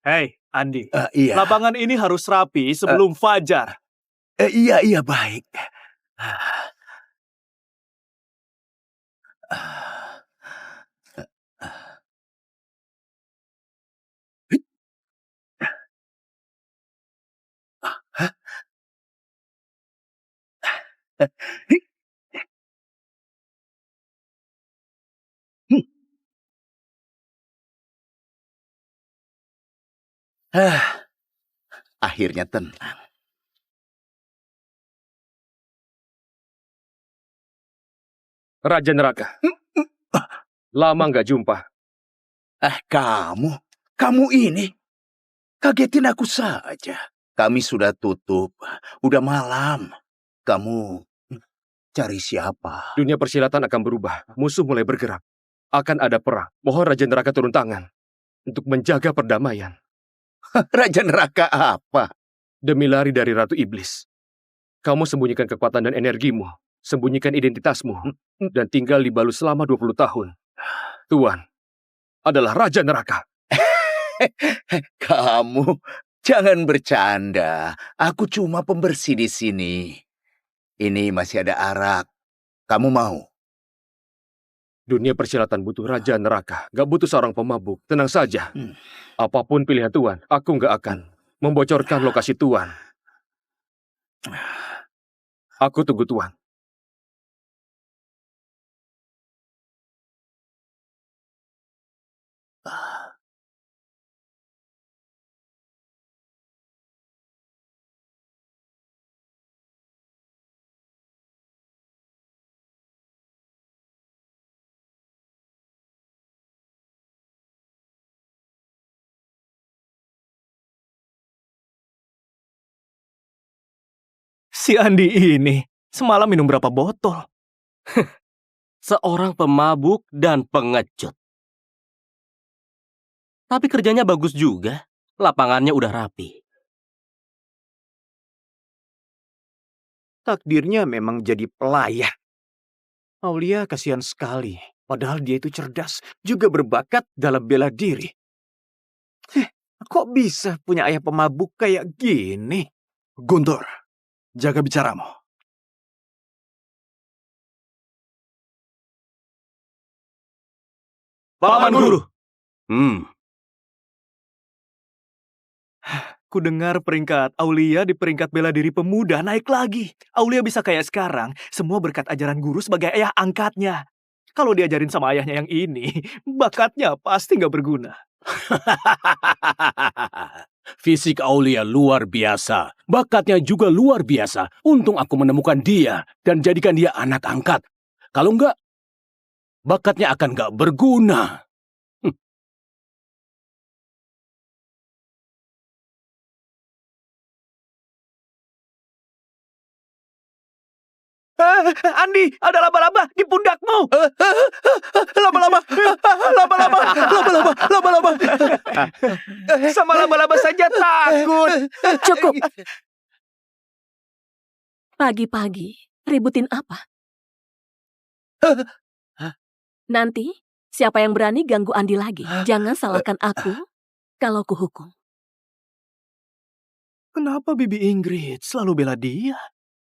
Hei, Andi. Iya. Lapangan ini harus rapi sebelum fajar. Iya, baik. Akhirnya tenang. Raja Neraka. Lama nggak jumpa. Kamu ini kagetin aku saja. Kami sudah tutup, udah malam. Kamu cari siapa? Dunia persilatan akan berubah. Musuh mulai bergerak. Akan ada perang. Mohon Raja Neraka turun tangan untuk menjaga perdamaian. Raja Neraka apa? Demi lari dari Ratu Iblis. Kamu sembunyikan kekuatan dan energimu. Sembunyikan identitasmu. Dan tinggal di Balu selama 20 tahun. Tuan adalah Raja Neraka. Kamu jangan bercanda. Aku cuma pembersih di sini. Ini masih ada arak. Kamu mau? Dunia persilatan butuh Raja Neraka. Gak butuh seorang pemabuk. Tenang saja. Apapun pilihan Tuan, aku gak akan membocorkan lokasi Tuan. Aku tunggu Tuan. Si Andi ini semalam minum berapa botol? Seorang pemabuk dan pengecut. Tapi kerjanya bagus juga. Lapangannya udah rapi. Takdirnya memang jadi pelayan. Aulia kasihan sekali. Padahal dia itu cerdas, juga berbakat dalam bela diri. Kok bisa punya ayah pemabuk kayak gini? Guntur, jaga bicaramu. Paman Guru. Ku dengar peringkat Aulia di peringkat bela diri pemuda naik lagi. Aulia bisa kayak sekarang, semua berkat ajaran guru sebagai ayah angkatnya. Kalau diajarin sama ayahnya yang ini, bakatnya pasti nggak berguna. Fisik Aulia luar biasa. Bakatnya juga luar biasa. Untung aku menemukan dia dan jadikan dia anak angkat. Kalau enggak, bakatnya akan enggak berguna. Andi, ada laba-laba di pundakmu. Laba-laba. Sama laba-laba saja takut. Cukup. Pagi-pagi, ributin apa? Nanti, siapa yang berani ganggu Andi lagi? Jangan salahkan aku kalau kuhukum. Kenapa Bibi Ingrid selalu bela dia?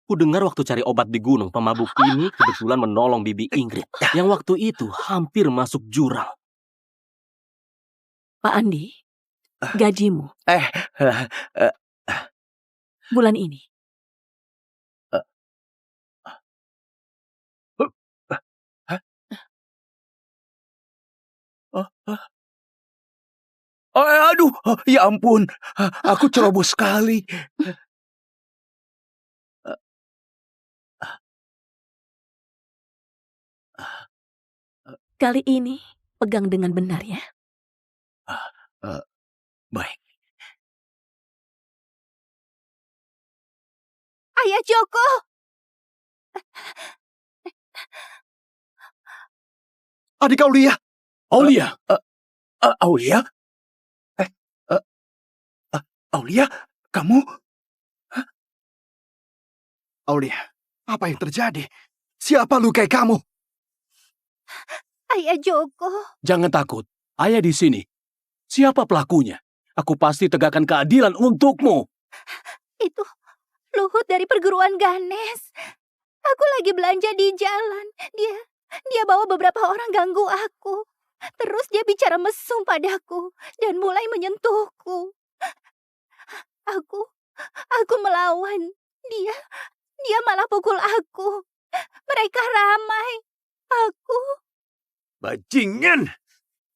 Ku dengar waktu cari obat di gunung, pemabuk ini kebetulan menolong Bibi Ingrid. Yang waktu itu hampir masuk jurang. Pak Andi, gajimu bulan ini. Aduh, ya ampun. Aku ceroboh sekali. Kali ini, pegang dengan benar ya. Baik. Ayah Joko! Adik Aulia! Aulia! Aulia? Aulia, kamu? Aulia, apa yang terjadi? Siapa lukai kamu? Ayah Joko! Jangan takut, ayah di sini. Siapa pelakunya? Aku pasti tegakkan keadilan untukmu. Itu Luhut dari perguruan Ganes. Aku lagi belanja di jalan. Dia bawa beberapa orang ganggu aku. Terus dia bicara mesum padaku dan mulai menyentuhku. Aku melawan. Dia malah pukul aku. Mereka ramai. Aku... Bajingan!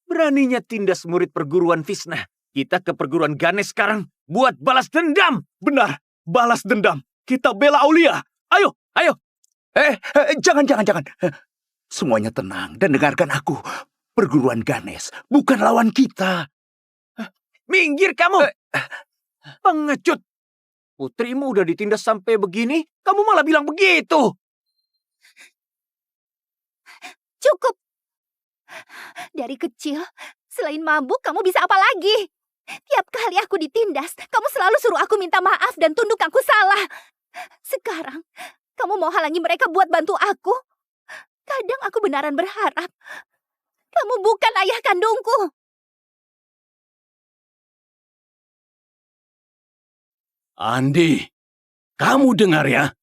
Beraninya tindas murid perguruan Visna. Kita ke perguruan Ganes sekarang buat balas dendam. Benar, balas dendam. Kita bela Aulia. Ayo, ayo. Jangan. Semuanya tenang dan dengarkan aku. Perguruan Ganes bukan lawan kita. Minggir kamu! Pengecut! Putrimu udah ditindas sampai begini, kamu malah bilang begitu. Cukup. Dari kecil, selain mabuk, kamu bisa apa lagi? Tiap kali aku ditindas, kamu selalu suruh aku minta maaf dan tunduk aku salah. Sekarang, kamu mau halangi mereka buat bantu aku? Kadang aku benaran berharap kamu bukan ayah kandungku. Andi, kamu dengar ya?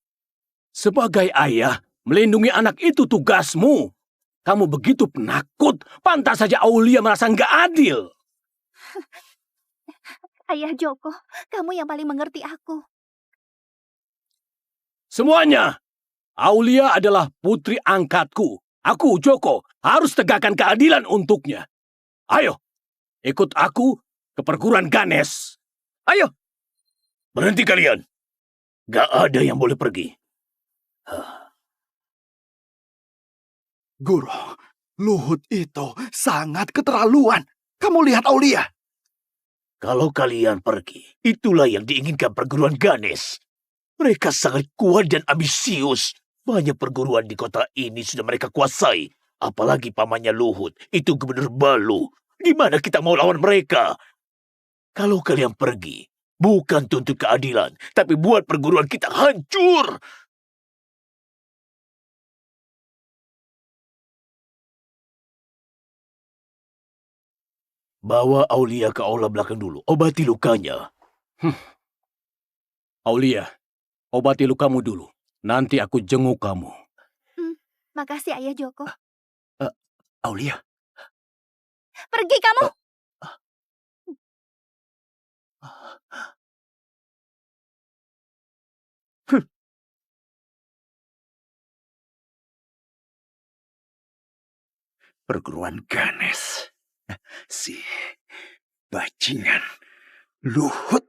Sebagai ayah, melindungi anak itu tugasmu. Kamu begitu penakut, pantas saja Aulia merasa nggak adil. Ayah Joko, kamu yang paling mengerti aku. Semuanya, Aulia adalah putri angkatku. Aku, Joko, harus tegakkan keadilan untuknya. Ayo, ikut aku ke perguruan Ganes. Ayo! Berhenti kalian. Gak ada yang boleh pergi. Guru, Luhut itu sangat keterlaluan. Kamu lihat Aulia. Kalau kalian pergi, itulah yang diinginkan perguruan Ganes. Mereka sangat kuat dan ambisius. Banyak perguruan di kota ini sudah mereka kuasai. Apalagi pamannya Luhut, itu gubernur Balu. Gimana kita mau lawan mereka? Kalau kalian pergi, bukan tuntut keadilan, tapi buat perguruan kita hancur. Bawa Aulia ke aula belakang dulu. Obati lukanya. Aulia, obati lukamu dulu. Nanti aku jenguk kamu. Makasih Ayah Joko. Aulia. Pergi kamu. Perguruan Ganes. Si bajingan Luhut.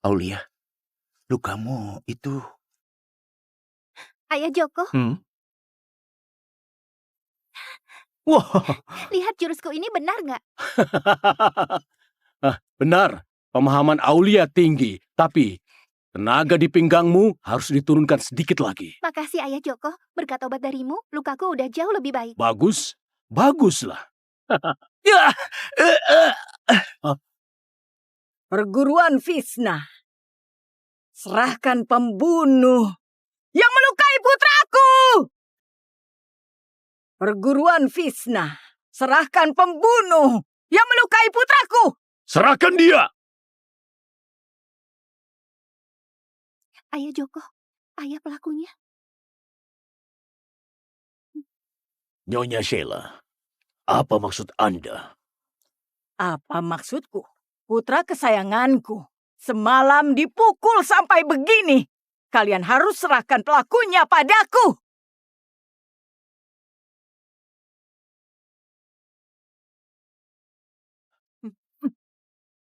Aulia, lukamu itu... Ayah Joko, Wah, lihat jurusku ini benar nggak? benar. Pemahaman Aulia tinggi, tapi tenaga di pinggangmu harus diturunkan sedikit lagi. Makasih Ayah Joko, berkat obat darimu, lukaku udah jauh lebih baik. Bagus, baguslah. Perguruan Visna, serahkan pembunuh yang melukai putraku. Perguruan Visna, serahkan pembunuh yang melukai putraku. Serahkan dia. Ayah Joko, ayah pelakunya. Nyonya Sheila, apa maksud Anda? Apa maksudku? Putra kesayanganku semalam dipukul sampai begini. Kalian harus serahkan pelakunya padaku.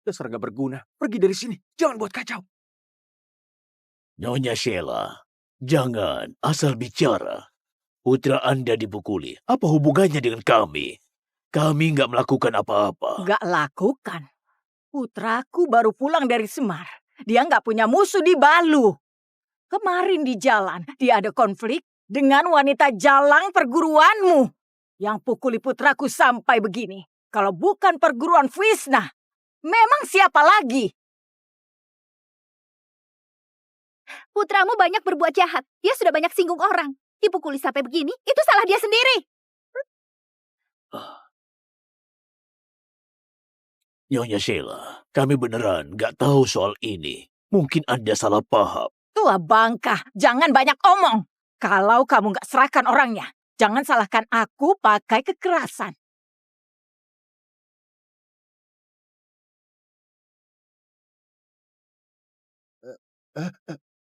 Dasar gak berguna. Pergi dari sini. Jangan buat kacau. Nyonya Sheila, jangan asal bicara. Putra Anda dipukuli. Apa hubungannya dengan kami? Kami nggak melakukan apa-apa. Gak lakukan. Putraku baru pulang dari Semar. Dia nggak punya musuh di Balu. Kemarin di jalan, dia ada konflik dengan wanita jalang perguruanmu. Yang pukuli putraku sampai begini. Kalau bukan perguruan Visna, memang siapa lagi? Putramu banyak berbuat jahat. Dia sudah banyak singgung orang. Dipukuli sampai begini, itu salah dia sendiri. Nyonya Sheila, kami beneran nggak tahu soal ini. Mungkin Anda salah paham. Tua bangka, jangan banyak omong. Kalau kamu nggak serahkan orangnya, jangan salahkan aku pakai kekerasan.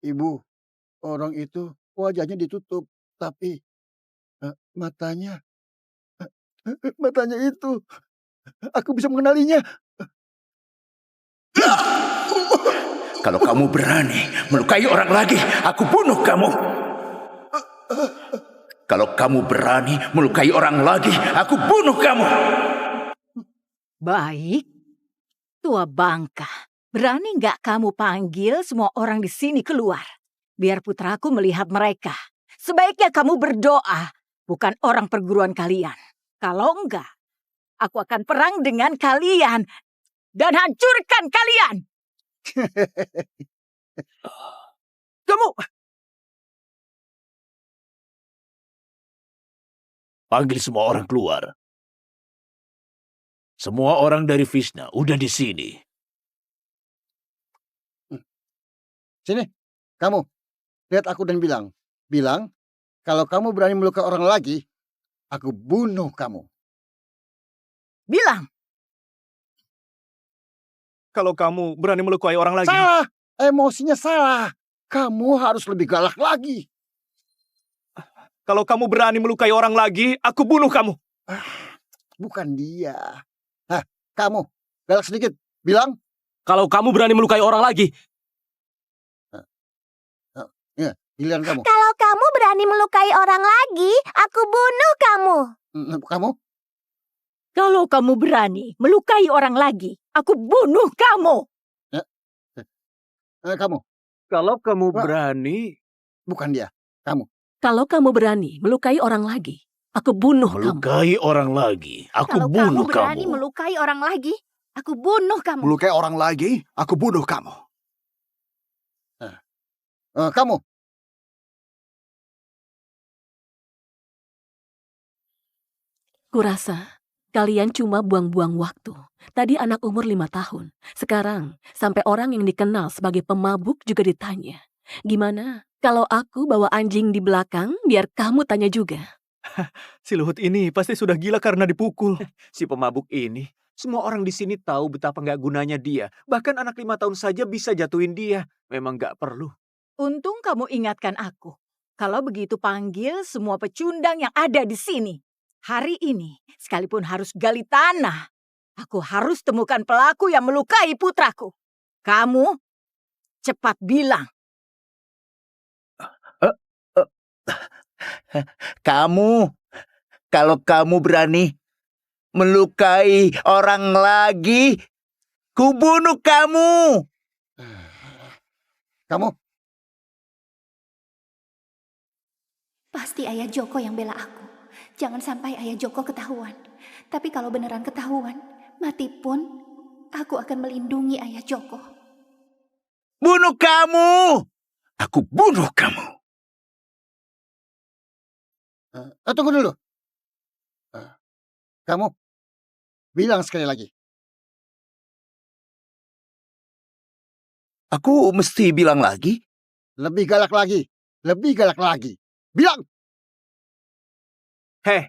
Ibu, orang itu wajahnya ditutup, tapi matanya, matanya itu, aku bisa mengenalinya. Kalau kamu berani melukai orang lagi, aku bunuh kamu. Kalau kamu berani melukai orang lagi, aku bunuh kamu. Baik, tua bangka. Berani nggak kamu panggil semua orang di sini keluar? Biar putraku melihat mereka. Sebaiknya kamu berdoa, bukan orang perguruan kalian. Kalau enggak, aku akan perang dengan kalian dan hancurkan kalian. Kamu... Panggil semua orang keluar. Semua orang dari Vishna udah di sini. Sini, kamu. Lihat aku dan bilang. Bilang, kalau kamu berani melukai orang lagi, aku bunuh kamu. Bilang. Kalau kamu berani melukai orang lagi... Salah! Emosinya salah. Kamu harus lebih galak lagi. Kalau kamu berani melukai orang lagi, aku bunuh kamu. Bukan dia. Kamu. Galak sedikit. Bilang. Kalau kamu berani melukai orang lagi, Giliran kamu. Kalau kamu berani melukai orang lagi, aku bunuh kamu. Kamu? Kalau kamu berani melukai orang lagi, aku bunuh kamu. Kamu. Kalau kamu Wah. berani... Bukan dia. Kamu. Kalau kamu berani melukai orang lagi, aku bunuh kamu. Melukai orang lagi, aku Kalau bunuh kamu berani kamu. melukai orang lagi, aku bunuh kamu. Melukai orang lagi, aku bunuh kamu. Kamu. Kurasa kalian cuma buang-buang waktu. Tadi anak umur 5 tahun. Sekarang sampai orang yang dikenal sebagai pemabuk juga ditanya. Gimana kalau aku bawa anjing di belakang biar kamu tanya juga? Si Luhut ini pasti sudah gila karena dipukul. Si pemabuk ini, semua orang di sini tahu betapa nggak gunanya dia. Bahkan anak 5 tahun saja bisa jatuhin dia. Memang nggak perlu. Untung kamu ingatkan aku. Kalau begitu panggil semua pecundang yang ada di sini. Hari ini, sekalipun harus gali tanah, aku harus temukan pelaku yang melukai putraku. Kamu cepat bilang. Kamu, kalau kamu berani melukai orang lagi, kubunuh kamu. Kamu. Pasti Ayah Joko yang bela aku. Jangan sampai Ayah Joko ketahuan. Tapi kalau beneran ketahuan, mati pun aku akan melindungi Ayah Joko. Bunuh kamu. Aku bunuh kamu. Tunggu dulu. Kamu. Bilang sekali lagi. Aku mesti bilang lagi? Lebih galak lagi. Lebih galak lagi. Bilang. Heh,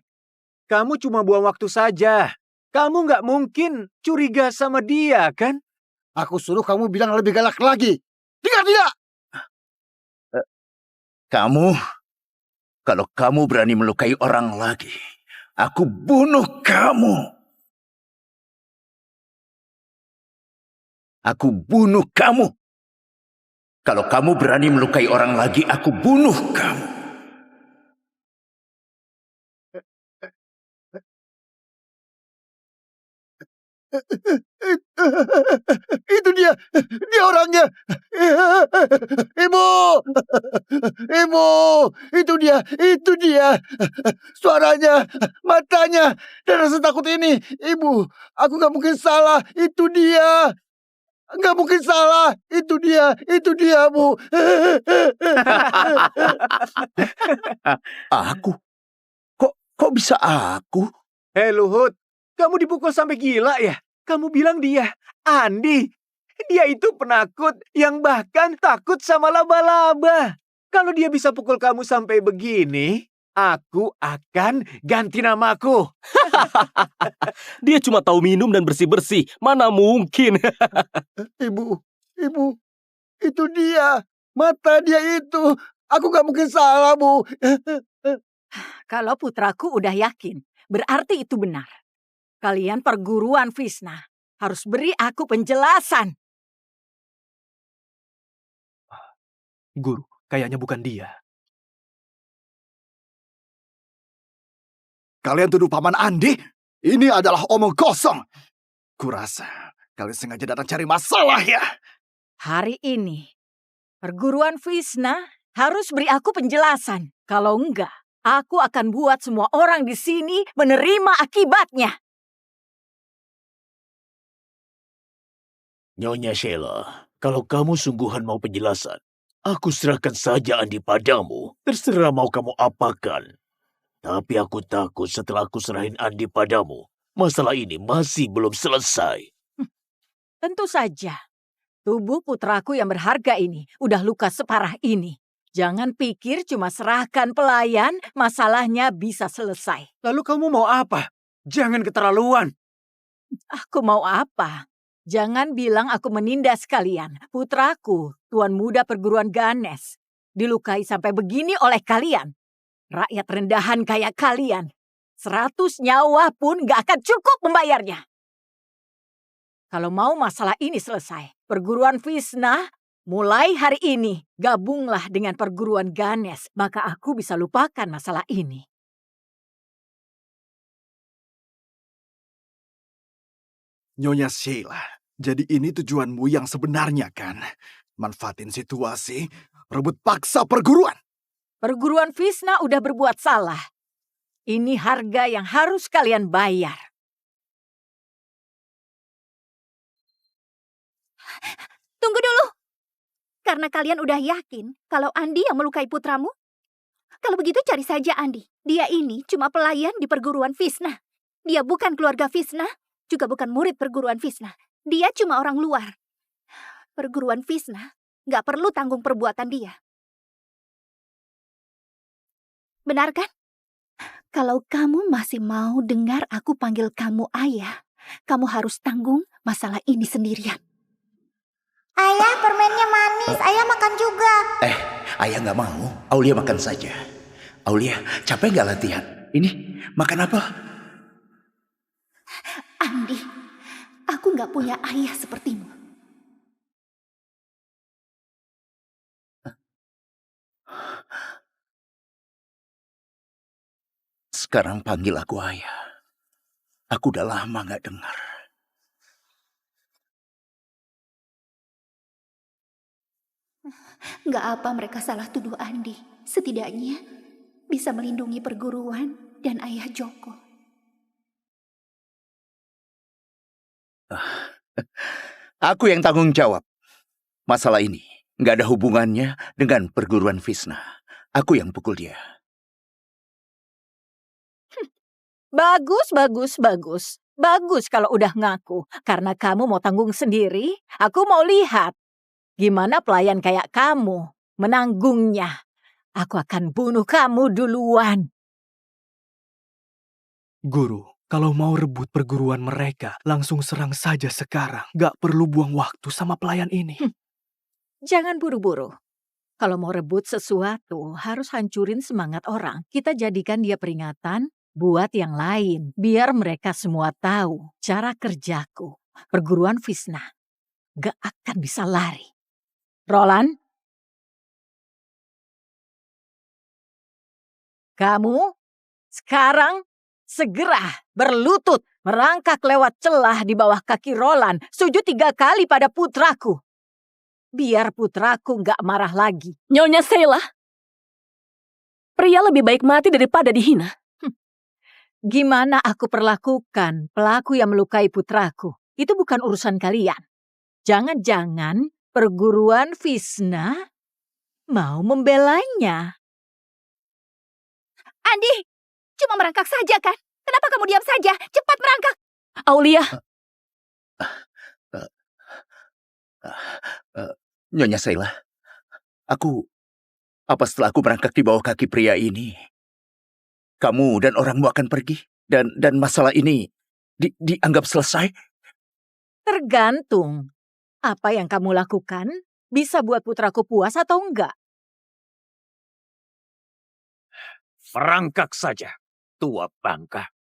kamu cuma buang waktu saja. Kamu nggak mungkin curiga sama dia, kan? Aku suruh kamu bilang lebih galak lagi. Tidak. Kamu, kalau kamu berani melukai orang lagi, aku bunuh kamu. Aku bunuh kamu. Kalau kamu berani melukai orang lagi, aku bunuh kamu. Itu dia. Dia orangnya. Ibu. Ibu. Itu dia. Itu dia. Suaranya. Matanya. Dan rasa takut ini. Ibu. Aku gak mungkin salah. Itu dia. Nggak mungkin salah. Itu dia, Bu. Aku? Kok bisa aku? Hei Luhut, kamu dipukul sampai gila ya? Kamu bilang dia, Andi. Dia itu penakut yang bahkan takut sama laba-laba. Kalau dia bisa pukul kamu sampai begini, aku akan ganti namaku. Dia cuma tahu minum dan bersih-bersih. Mana mungkin? Ibu, itu dia. Mata dia itu. Aku nggak mungkin salah, Bu. Kalau putraku udah yakin, berarti itu benar. Kalian perguruan Visna harus beri aku penjelasan. Guru, kayaknya bukan dia. Kalian tuduh Paman Andi? Ini adalah omong kosong. Kurasa kalian sengaja datang cari masalah ya. Hari ini, perguruan Visna harus beri aku penjelasan. Kalau enggak, aku akan buat semua orang di sini menerima akibatnya. Nyonya Sheila, kalau kamu sungguhan mau penjelasan, aku serahkan saja Andi padamu. Terserah mau kamu apakan. Tapi aku takut setelah aku serahin Andi padamu, masalah ini masih belum selesai. Tentu saja. Tubuh putraku yang berharga ini udah luka separah ini. Jangan pikir cuma serahkan pelayan, masalahnya bisa selesai. Lalu kamu mau apa? Jangan keterlaluan. Aku mau apa? Jangan bilang aku menindas kalian. Putraku, tuan muda perguruan Ganes, dilukai sampai begini oleh kalian. Rakyat rendahan kayak kalian, 100 nyawa pun gak akan cukup membayarnya. Kalau mau masalah ini selesai, perguruan Visna mulai hari ini gabunglah dengan perguruan Ganes, maka aku bisa lupakan masalah ini. Nyonya Sheila, jadi ini tujuanmu yang sebenarnya kan? Manfaatin situasi, rebut paksa perguruan. Perguruan Visna udah berbuat salah. Ini harga yang harus kalian bayar. Tunggu dulu. Karena kalian udah yakin kalau Andi yang melukai putramu? Kalau begitu cari saja Andi. Dia ini cuma pelayan di perguruan Visna. Dia bukan keluarga Visna, juga bukan murid perguruan Visna. Dia cuma orang luar. Perguruan Visna nggak perlu tanggung perbuatan dia. Benar kan? Kalau kamu masih mau dengar aku panggil kamu ayah, kamu harus tanggung masalah ini sendirian. Ayah, permennya manis. Ayah makan juga. Ayah nggak mau. Aulia makan saja. Aulia, capek nggak latihan? Ini, makan apa? Andi, aku nggak punya ayah sepertimu. Sekarang panggil aku ayah. Aku udah lama nggak dengar. Nggak apa mereka salah tuduh Andi. Setidaknya bisa melindungi perguruan dan ayah Joko. Aku yang tanggung jawab. Masalah ini nggak ada hubungannya dengan perguruan Visna. Aku yang pukul dia. Bagus, bagus, bagus. Bagus kalau udah ngaku. Karena kamu mau tanggung sendiri, aku mau lihat. Gimana pelayan kayak kamu menanggungnya. Aku akan bunuh kamu duluan. Guru, kalau mau rebut perguruan mereka, langsung serang saja sekarang. Gak perlu buang waktu sama pelayan ini. Jangan buru-buru. Kalau mau rebut sesuatu, harus hancurin semangat orang. Kita jadikan dia peringatan buat yang lain. Biar mereka semua tahu cara kerjaku. Perguruan Visna gak akan bisa lari. Roland? Kamu sekarang segera berlutut merangkak lewat celah di bawah kaki Roland. Sujud 3 kali pada putraku. Biar putraku gak marah lagi. Nyonya Sheila, pria lebih baik mati daripada dihina. Gimana aku perlakukan pelaku yang melukai putraku? Itu bukan urusan kalian. Jangan-jangan perguruan Visna mau membelanya. Andi, cuma merangkak saja kan? Kenapa kamu diam saja? Cepat merangkak. Aulia, Nyonya Sheila, apa setelah aku merangkak di bawah kaki pria ini, kamu dan orangmu akan pergi? Dan masalah ini dianggap selesai? Tergantung. Apa yang kamu lakukan bisa buat putraku puas atau enggak. Merangkak saja, tua bangka.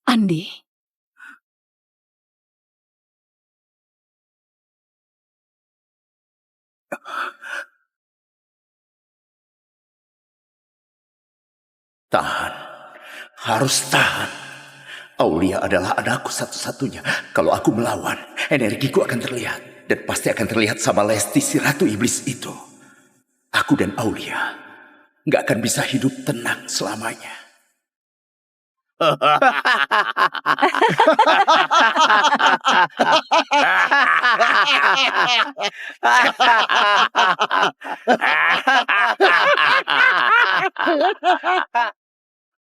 Andi. Tahan. Harus tahan. Aulia adalah anakku satu-satunya. Kalau aku melawan, energiku akan terlihat. Dan pasti akan terlihat sama Lesti si Ratu Iblis itu. Aku dan Aulia nggak akan bisa hidup tenang selamanya.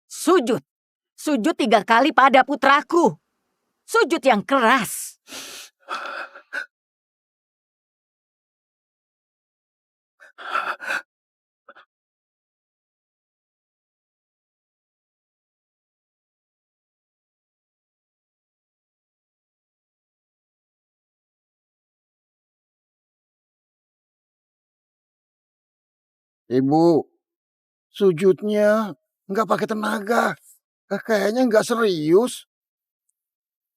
Sujud. Sujud 3 kali pada putraku. Sujud yang keras. Ibu, sujudnya nggak pakai tenaga. Kayaknya nggak serius.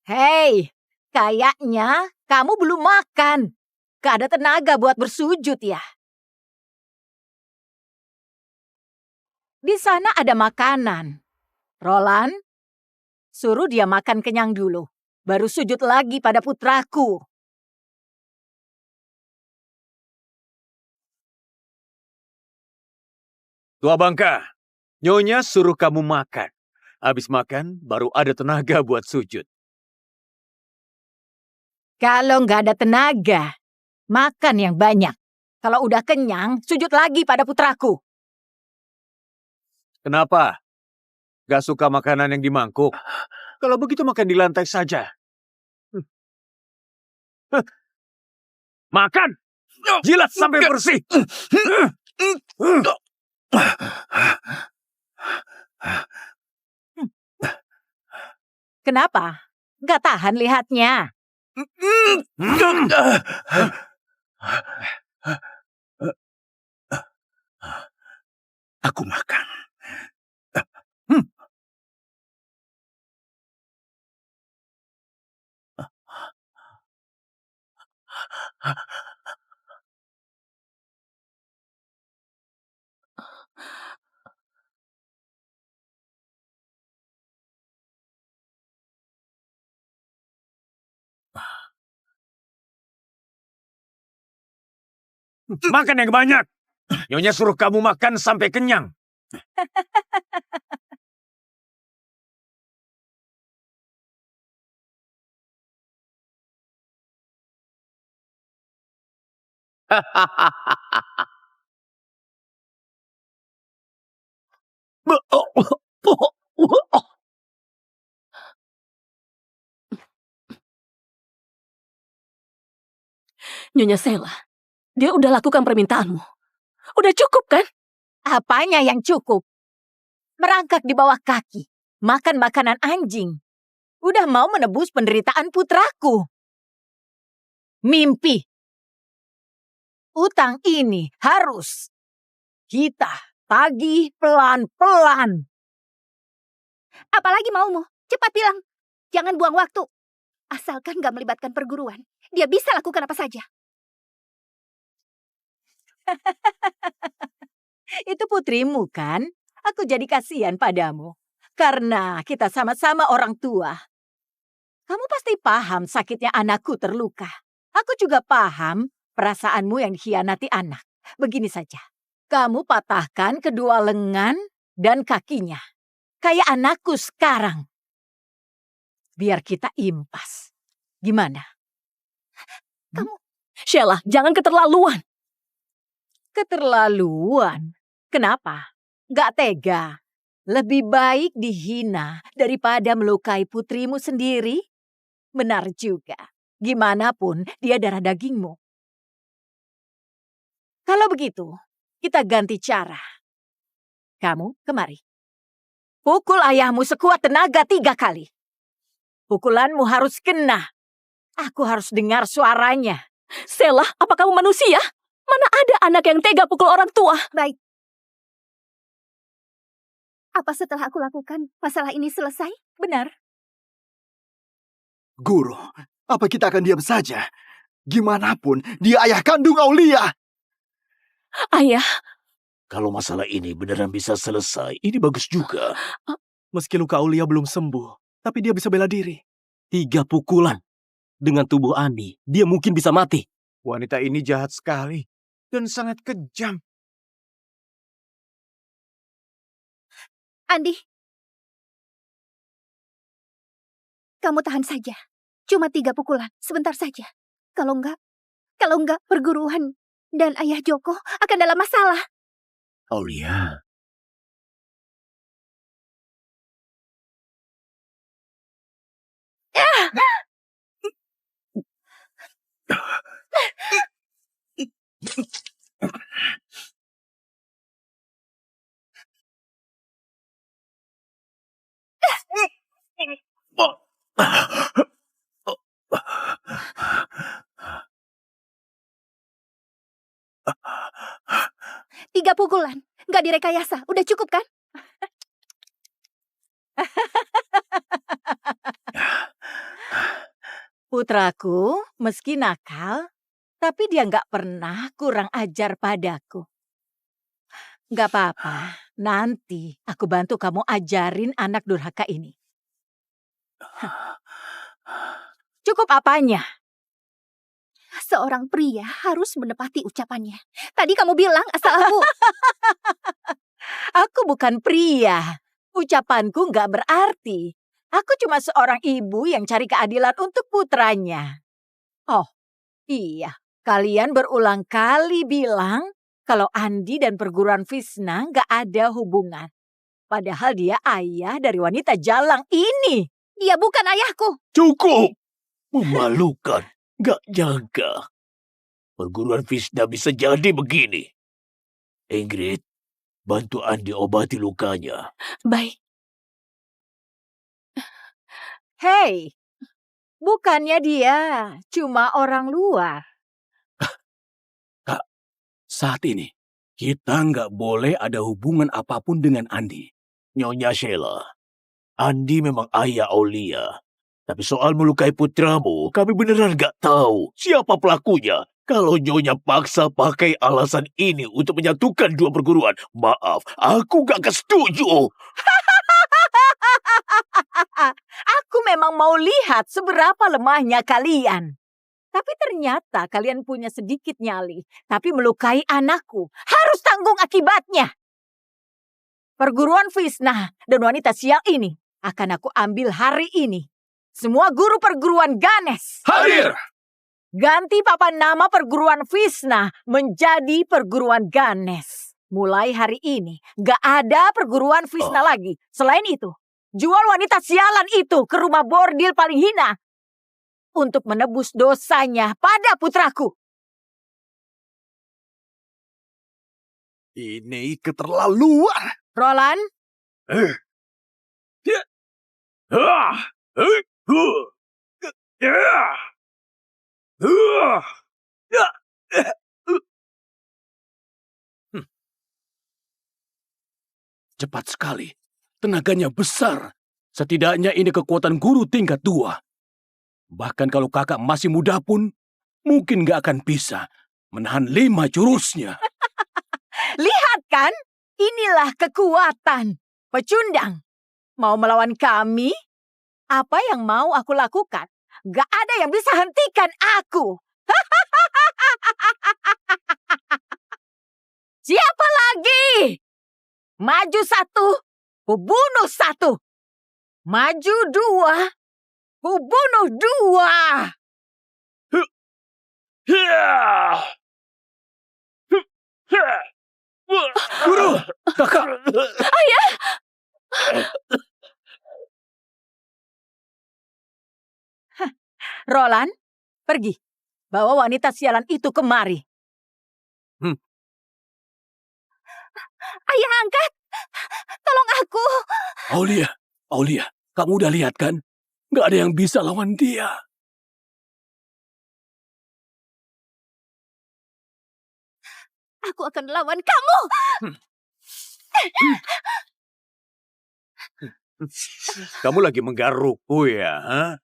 Hei, kayaknya kamu belum makan. Gak ada tenaga buat bersujud ya. Di sana ada makanan. Roland, suruh dia makan kenyang dulu. Baru sujud lagi pada putraku. Tua bangka, Nyonya suruh kamu makan. Habis makan, baru ada tenaga buat sujud. Kalau nggak ada tenaga, makan yang banyak. Kalau udah kenyang, sujud lagi pada putraku. Kenapa? Gak suka makanan yang di mangkuk? Kalau begitu makan di lantai saja. Makan! Jilat sampai bersih! Kenapa? Nggak tahan lihatnya. Aku makan. Makan yang banyak! Nyonya suruh kamu makan sampai kenyang. Nyonya Sheila, dia udah lakukan permintaanmu. Udah cukup kan? Apanya yang cukup? Merangkak di bawah kaki, makan makanan anjing. Udah mau menebus penderitaan putraku. Mimpi. Utang ini harus kita tagih pelan-pelan. Apalagi maumu? Cepat bilang. Jangan buang waktu. Asalkan gak melibatkan perguruan, dia bisa lakukan apa saja. Itu putrimu kan? Aku jadi kasihan padamu. Karena kita sama-sama orang tua. Kamu pasti paham sakitnya anakku terluka. Aku juga paham perasaanmu yang dikhianati anak. Begini saja. Kamu patahkan kedua lengan dan kakinya. kayak anakku sekarang. Biar kita impas. Gimana? Sheila, jangan keterlaluan. Keterlaluan? Kenapa? Gak tega. Lebih baik dihina daripada melukai putrimu sendiri. Benar juga. Gimana pun dia darah dagingmu. Kalau begitu, kita ganti cara. Kamu kemari. Pukul ayahmu sekuat tenaga 3 kali. Pukulanmu harus kena. Aku harus dengar suaranya. Sheila, apa kamu manusia? Mana ada anak yang tega pukul orang tua? Baik. Apa setelah aku lakukan, masalah ini selesai? Benar. Guru, apa kita akan diam saja? Gimana pun, dia ayah kandung Aulia. Ayah, Kalau masalah ini beneran bisa selesai, ini bagus juga. Meski luka Aulia belum sembuh, tapi dia bisa bela diri. 3 pukulan. Dengan tubuh Andi, dia mungkin bisa mati. Wanita ini jahat sekali dan sangat kejam. Andi, kamu tahan saja. Cuma 3 pukulan, sebentar saja. Kalau enggak perguruan dan ayah Joko akan dalam masalah. Aulia, Tiga pukulan, nggak direkayasa. Udah cukup kan? Putraku, meski nakal, tapi dia nggak pernah kurang ajar padaku. Nggak apa-apa, nanti aku bantu kamu ajarin anak durhaka ini. Cukup apanya? Seorang pria harus menepati ucapannya. Tadi kamu bilang asal aku... Aku bukan pria. Ucapanku nggak berarti. Aku cuma seorang ibu yang cari keadilan untuk putranya. Oh, iya. Kalian berulang kali bilang kalau Andi dan perguruan Visna nggak ada hubungan. Padahal dia ayah dari wanita jalang ini. Dia bukan ayahku. cukup! Memalukan, gak nyangka. Perguruan Visna bisa jadi begini. Ingrid, bantu Andi obati lukanya. baik. Hei, bukannya dia cuma orang luar. Saat ini, kita nggak boleh ada hubungan apapun dengan Andi. Nyonya Sheila, Andi memang ayah Aulia. Tapi soal melukai putramu, kami beneran nggak tahu siapa pelakunya. Kalau Nyonya paksa pakai alasan ini untuk menyatukan 2 perguruan, maaf, aku nggak setuju. Aku memang mau lihat seberapa lemahnya kalian. Tapi ternyata kalian punya sedikit nyali. Tapi melukai anakku harus tanggung akibatnya. Perguruan Visna dan wanita sial ini akan aku ambil hari ini. Semua guru perguruan Ganes. Hadir! Ganti papan nama perguruan Visna menjadi perguruan Ganes. Mulai hari ini gak ada perguruan Visna lagi. Selain itu, jual wanita sialan itu ke rumah bordil paling hina. Untuk menebus dosanya pada putraku. Ini keterlaluan. Roland, Cepat sekali. Tenaganya besar. Setidaknya ini kekuatan guru tingkat 2. Bahkan kalau kakak masih muda pun, mungkin gak akan bisa menahan 5 jurusnya. lihat kan? Inilah kekuatan. Pecundang. Mau melawan kami? Apa yang mau aku lakukan? Gak ada yang bisa hentikan aku. Siapa lagi? Maju 1, Kubunuh 1. Maju 2. Kubunuh 2. Guru, kakak. Ayah! Roland, pergi. Bawa wanita sialan itu kemari. Ayah angkat. Tolong aku. Aulia, kamu udah lihat kan? Nggak ada yang bisa lawan dia. Aku akan lawan kamu. Kamu lagi menggarukku ya? Hah?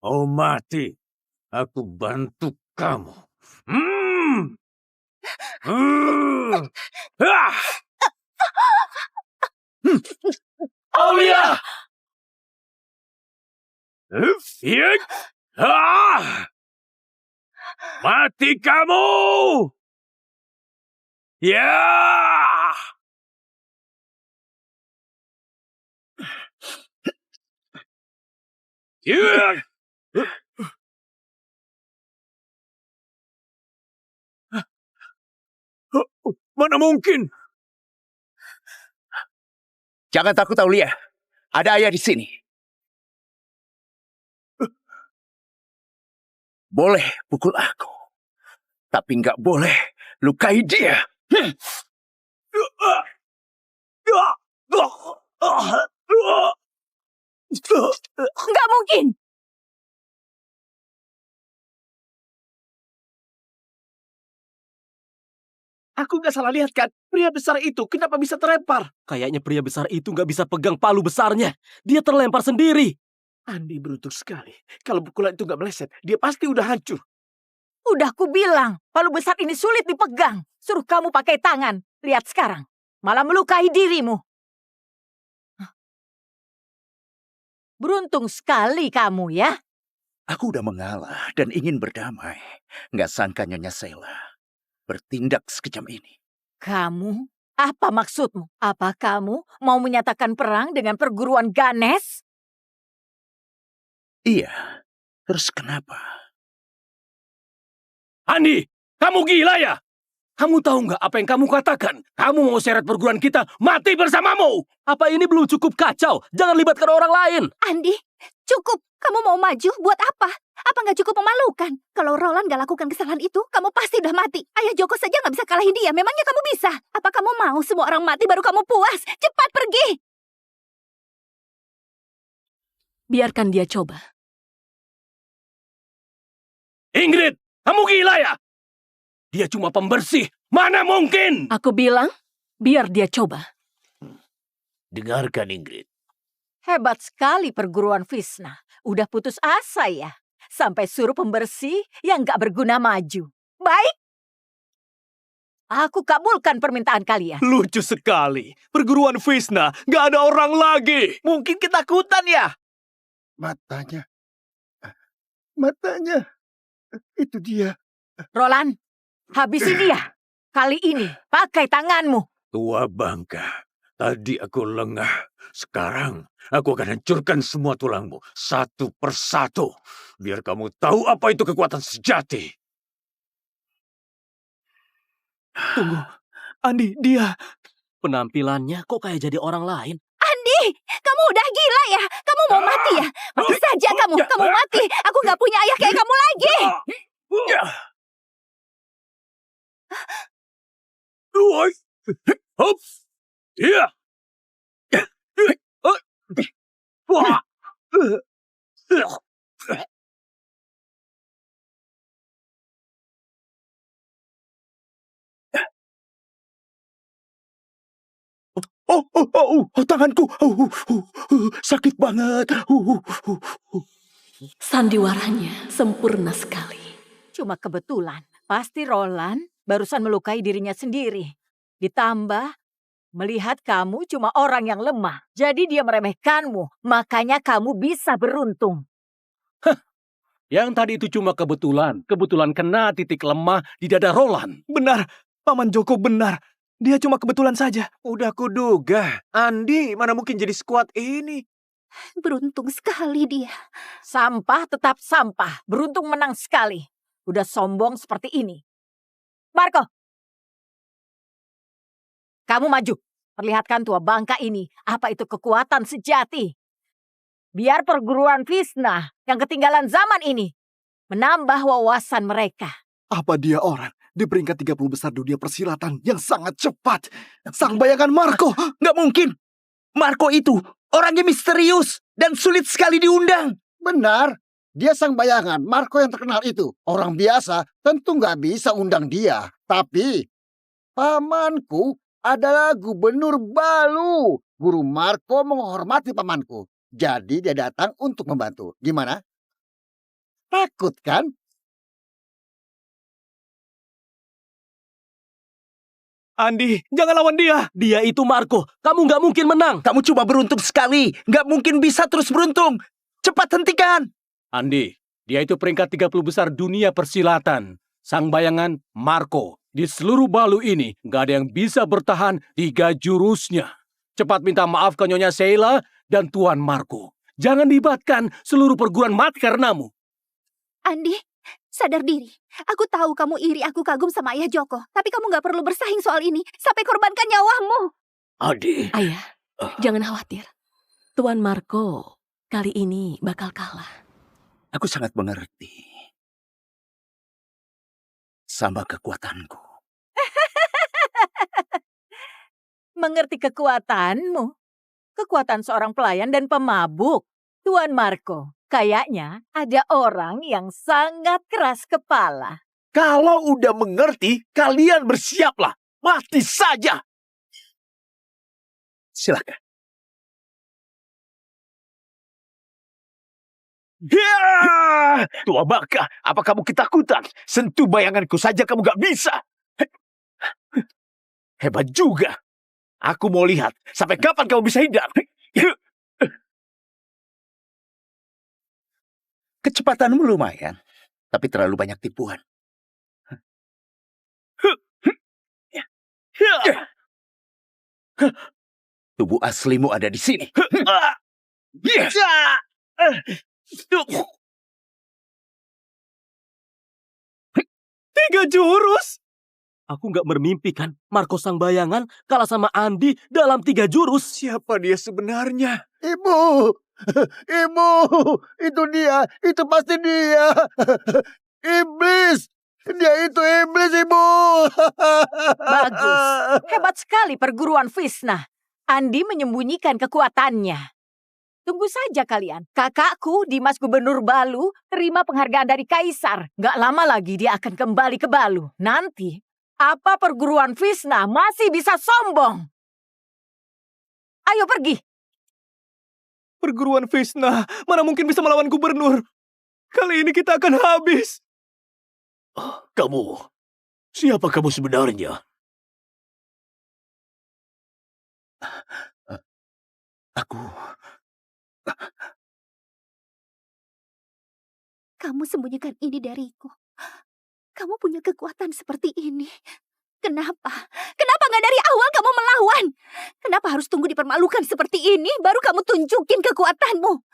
Oh mati, aku bantu kamu. Aulia! Mati kamu! Ya! Mana mungkin? Jangan takut, Aulia. Ada ayah di sini. Boleh pukul aku, tapi nggak boleh lukai dia. Nggak mungkin. Aku nggak salah lihat kan? Pria besar itu kenapa bisa terlempar? Kayaknya pria besar itu nggak bisa pegang palu besarnya. Dia terlempar sendiri. Andi beruntung sekali. Kalau pukulan itu nggak meleset, dia pasti udah hancur. Udah ku bilang, palu besar ini sulit dipegang. Suruh kamu pakai tangan. Lihat sekarang. Malah melukai dirimu. Beruntung sekali kamu ya. Aku udah mengalah dan ingin berdamai. Nggak sangka Nyonya Sheila bertindak sekejam ini. Kamu? Apa maksudmu? Apa kamu mau menyatakan perang dengan perguruan Ganes? Iya, terus kenapa? Andi, kamu gila ya? Kamu tahu nggak apa yang kamu katakan? Kamu mau seret perguruan kita mati bersamamu. Apa ini belum cukup kacau? Jangan libatkan orang lain. Andi, cukup. Kamu mau maju buat apa? Apa nggak cukup memalukan? Kalau Roland nggak lakukan kesalahan itu, kamu pasti udah mati. Ayah Joko saja nggak bisa kalahin dia. Memangnya kamu bisa? Apa kamu mau semua orang mati baru kamu puas? Cepat pergi! Biarkan dia coba. Ingrid, kamu gila ya? Dia cuma pembersih. Mana mungkin? Aku bilang, biar dia coba. Dengarkan Ingrid. Hebat sekali perguruan Visna. Udah putus asa ya? Sampai suruh pembersih yang gak berguna maju. Baik. Aku kabulkan permintaan kalian. Lucu sekali. Perguruan Visna, gak ada orang lagi. Mungkin ketakutan ya? Matanya. Itu dia. Roland, habisi dia. Kali ini pakai tanganmu. Tua bangka, tadi aku lengah. Sekarang aku akan hancurkan semua tulangmu satu persatu. Biar kamu tahu apa itu kekuatan sejati. Tunggu, Andi, dia. Penampilannya kok kayak jadi orang lain. Andi, kamu udah gila ya? Kamu mau mati ya? Mati saja kamu mati. Aku nggak punya ayah kayak kamu lagi. Hop, iya. Wah. Tanganku. Sakit banget. Sandiwaranya sempurna sekali. Cuma kebetulan, pasti Roland barusan melukai dirinya sendiri. Ditambah, melihat kamu cuma orang yang lemah. Jadi dia meremehkanmu, makanya kamu bisa beruntung. Yang tadi itu cuma kebetulan. Kebetulan kena titik lemah di dada Roland. Benar, Paman Joko benar. Dia cuma kebetulan saja. Udah kuduga, Andi mana mungkin jadi sekuat ini. Beruntung sekali dia. Sampah tetap sampah. Beruntung menang sekali. Udah sombong seperti ini. Marco. Kamu maju. Perlihatkan tua bangka ini. Apa itu kekuatan sejati. Biar perguruan Visna yang ketinggalan zaman ini menambah wawasan mereka. Apa dia orang di peringkat 30 besar dunia persilatan yang sangat cepat? Sang bayangan Marco. Nggak mungkin. Marco itu orangnya misterius dan sulit sekali diundang. Benar. Dia sang bayangan. Marco yang terkenal itu. Orang biasa tentu nggak bisa undang dia. Tapi pamanku adalah Gubernur Balu. Guru Marco menghormati pamanku. Jadi dia datang untuk membantu. Gimana? Takut kan? Andi, jangan lawan dia. Dia itu Marco. Kamu nggak mungkin menang. Kamu cuma beruntung sekali. Nggak mungkin bisa terus beruntung. Cepat hentikan. Andi, dia itu peringkat 30 besar dunia persilatan. Sang bayangan Marco. Di seluruh Balu ini, nggak ada yang bisa bertahan 3 jurusnya. Cepat minta maaf ke Nyonya Sheila dan Tuan Marco. Jangan libatkan seluruh perguruan mati karenamu. Andi, sadar diri. Aku tahu kamu iri, aku kagum sama Ayah Joko. Tapi kamu gak perlu bersaing soal ini. Sampai korbankan nyawamu. Adi. Ayah, jangan khawatir. Tuan Marco kali ini bakal kalah. Aku sangat mengerti. Sama kekuatanku. Mengerti kekuatanmu. Kekuatan seorang pelayan dan pemabuk. Tuan Marco, kayaknya ada orang yang sangat keras kepala. Kalau udah mengerti, kalian bersiaplah. Mati saja. Silakan. Ya! Tua bangka, apa kamu ketakutan? Sentuh bayanganku saja kamu gak bisa. Hebat juga. Aku mau lihat sampai kapan kamu bisa hindar. Kecepatanmu lumayan, tapi terlalu banyak tipuan. Tubuh aslimu ada di sini. 3 jurus? Aku nggak bermimpi kan, Marco sang bayangan kalah sama Andi dalam 3 jurus. Siapa dia sebenarnya? Ibu, ibu, itu dia, itu pasti dia. Iblis, dia itu iblis, ibu. Bagus, hebat sekali perguruan Visna. Andi menyembunyikan kekuatannya. Tunggu saja kalian. Kakakku, Dimas Gubernur Balu, terima penghargaan dari Kaisar. Gak lama lagi dia akan kembali ke Balu. Nanti, apa perguruan Visna masih bisa sombong? Ayo pergi. Perguruan Visna, mana mungkin bisa melawan gubernur? Kali ini kita akan habis. Kamu, siapa kamu sebenarnya? Aku... Kamu sembunyikan ini dariku. Kamu punya kekuatan seperti ini. Kenapa? Kenapa gak dari awal kamu melawan? Kenapa harus tunggu dipermalukan seperti ini baru kamu tunjukin kekuatanmu?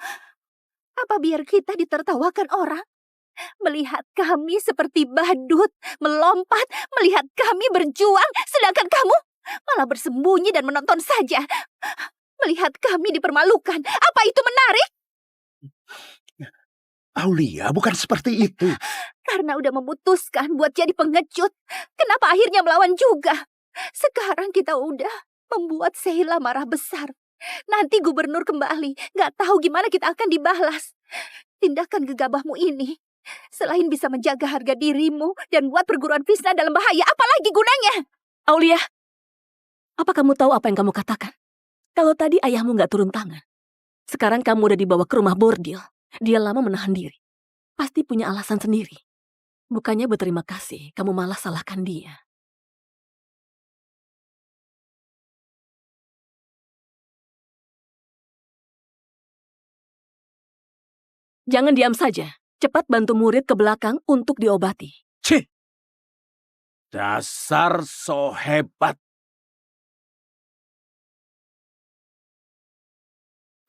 Apa biar kita ditertawakan orang? Melihat kami seperti badut, melompat, melihat kami berjuang, sedangkan kamu malah bersembunyi dan menonton saja. Melihat kami dipermalukan, apa itu menarik? Aulia, bukan seperti itu. Karena udah memutuskan buat jadi pengecut, kenapa akhirnya melawan juga? Sekarang kita udah membuat Sheila marah besar. Nanti gubernur kembali, gak tahu gimana kita akan dibalas. Tindakan gegabahmu ini, selain bisa menjaga harga dirimu dan buat perguruan Visna dalam bahaya, apalagi gunanya? Aulia, apa kamu tahu apa yang kamu katakan? Kalau tadi ayahmu gak turun tangan, sekarang kamu udah dibawa ke rumah bordil. Dia lama menahan diri. Pasti punya alasan sendiri. Bukannya berterima kasih, kamu malah salahkan dia. Jangan diam saja. Cepat bantu murid ke belakang untuk diobati. Cih! Dasar so hebat.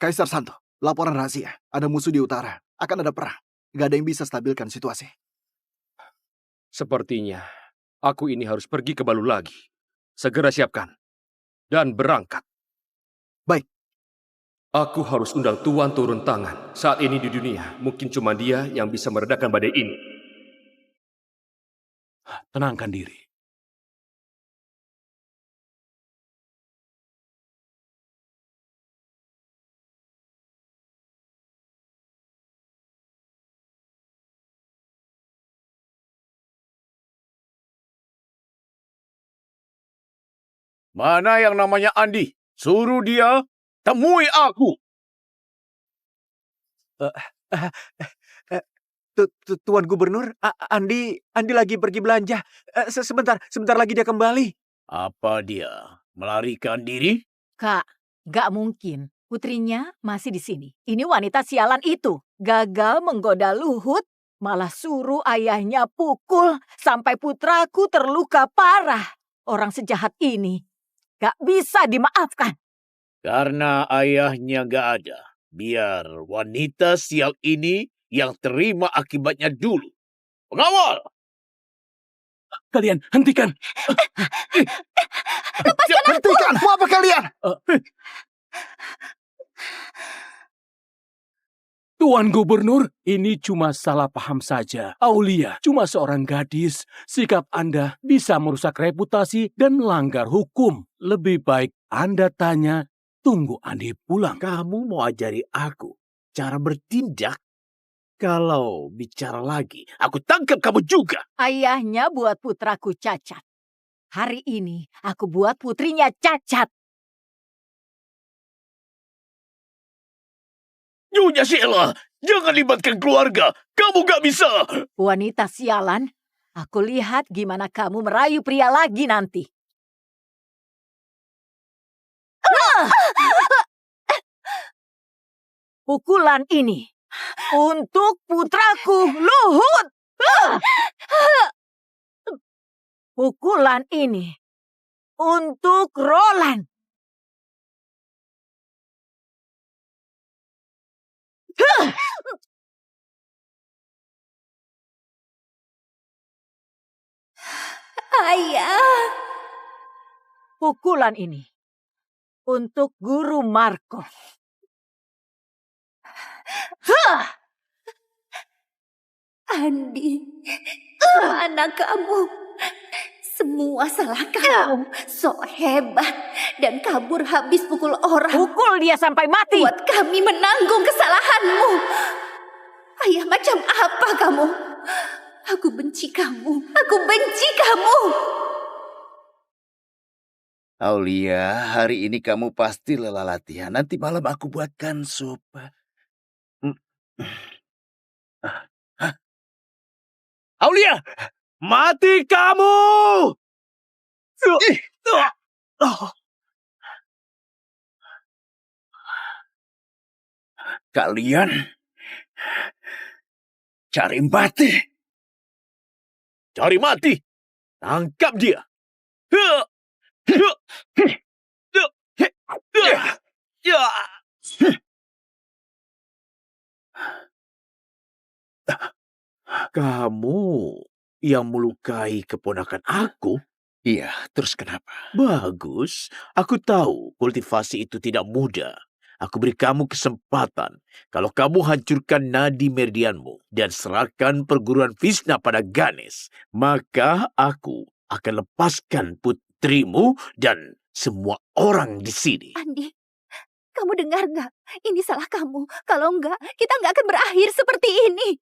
Kaisar Santo, laporan rahasia. Ada musuh di utara. Akan ada perang. Gak ada yang bisa stabilkan situasi. Sepertinya aku ini harus pergi ke Balu lagi. Segera siapkan. Dan berangkat. Baik. Aku harus undang Tuan turun tangan. Saat ini di dunia, mungkin cuma dia yang bisa meredakan badai ini. Tenangkan diri. Mana yang namanya Andi? Suruh dia temui aku. Tuan Gubernur, Andi lagi pergi belanja. Sebentar lagi dia kembali. Apa dia? Melarikan diri? Kak, gak mungkin. Putrinya masih di sini. Ini wanita sialan itu. Gagal menggoda Luhut, malah suruh ayahnya pukul sampai putraku terluka parah. Orang sejahat ini gak bisa dimaafkan. Karena ayahnya gak ada. Biar wanita sial ini yang terima akibatnya dulu. Pengawal! Kalian hentikan. Lepaskan aku! Hentikan! Mau apa kalian? Tuan Gubernur, ini cuma salah paham saja. Aulia cuma seorang gadis. Sikap Anda bisa merusak reputasi dan melanggar hukum. Lebih baik Anda tanya, tunggu Andi pulang. Kamu mau ajari aku cara bertindak? Kalau bicara lagi, aku tangkap kamu juga. Ayahnya buat putraku cacat. Hari ini aku buat putrinya cacat. Nyonya Sheila, jangan libatkan keluarga. Kamu gak bisa. Wanita sialan, aku lihat gimana kamu merayu pria lagi nanti. Pukulan ini untuk putraku Luhut. Pukulan ini untuk Roland. Ayah. Pukulan ini untuk Guru Marco. Andi, anak kamu. Semua salah kamu. Sok hebat dan kabur habis pukul orang. Pukul dia sampai mati. Buat kami menanggung kesalahanmu. Ayah, macam apa kamu? Aku benci kamu. Aku benci kamu. Aulia, hari ini kamu pasti lelah latihan. Nanti malam aku buatkan sup. Aulia, mati kamu! Kalian cari mati. Cari mati. Tangkap dia. Kamu yang melukai keponakan aku? Iya, terus kenapa? Bagus. Aku tahu kultivasi itu tidak mudah. Aku beri kamu kesempatan. Kalau kamu hancurkan nadi meridianmu dan serahkan perguruan Vishna pada Ganesh, maka aku akan lepaskan putrimu dan semua orang di sini. Andi, kamu dengar nggak? Ini salah kamu. Kalau enggak, kita nggak akan berakhir seperti ini.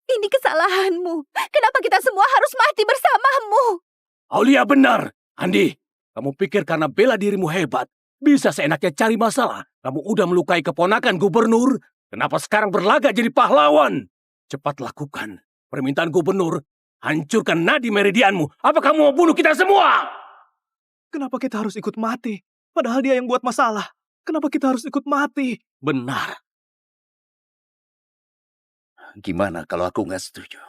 Ini kesalahanmu. Kenapa kita semua harus mati bersamamu? Aulia benar. Andi, kamu pikir karena bela dirimu hebat, bisa seenaknya cari masalah? Kamu udah melukai keponakan gubernur. Kenapa sekarang berlagak jadi pahlawan? Cepat lakukan permintaan gubernur. Hancurkan nadi meridianmu. Apa kamu mau bunuh kita semua? Kenapa kita harus ikut mati? Padahal dia yang buat masalah. Kenapa kita harus ikut mati? Benar. Gimana kalau aku nggak setuju?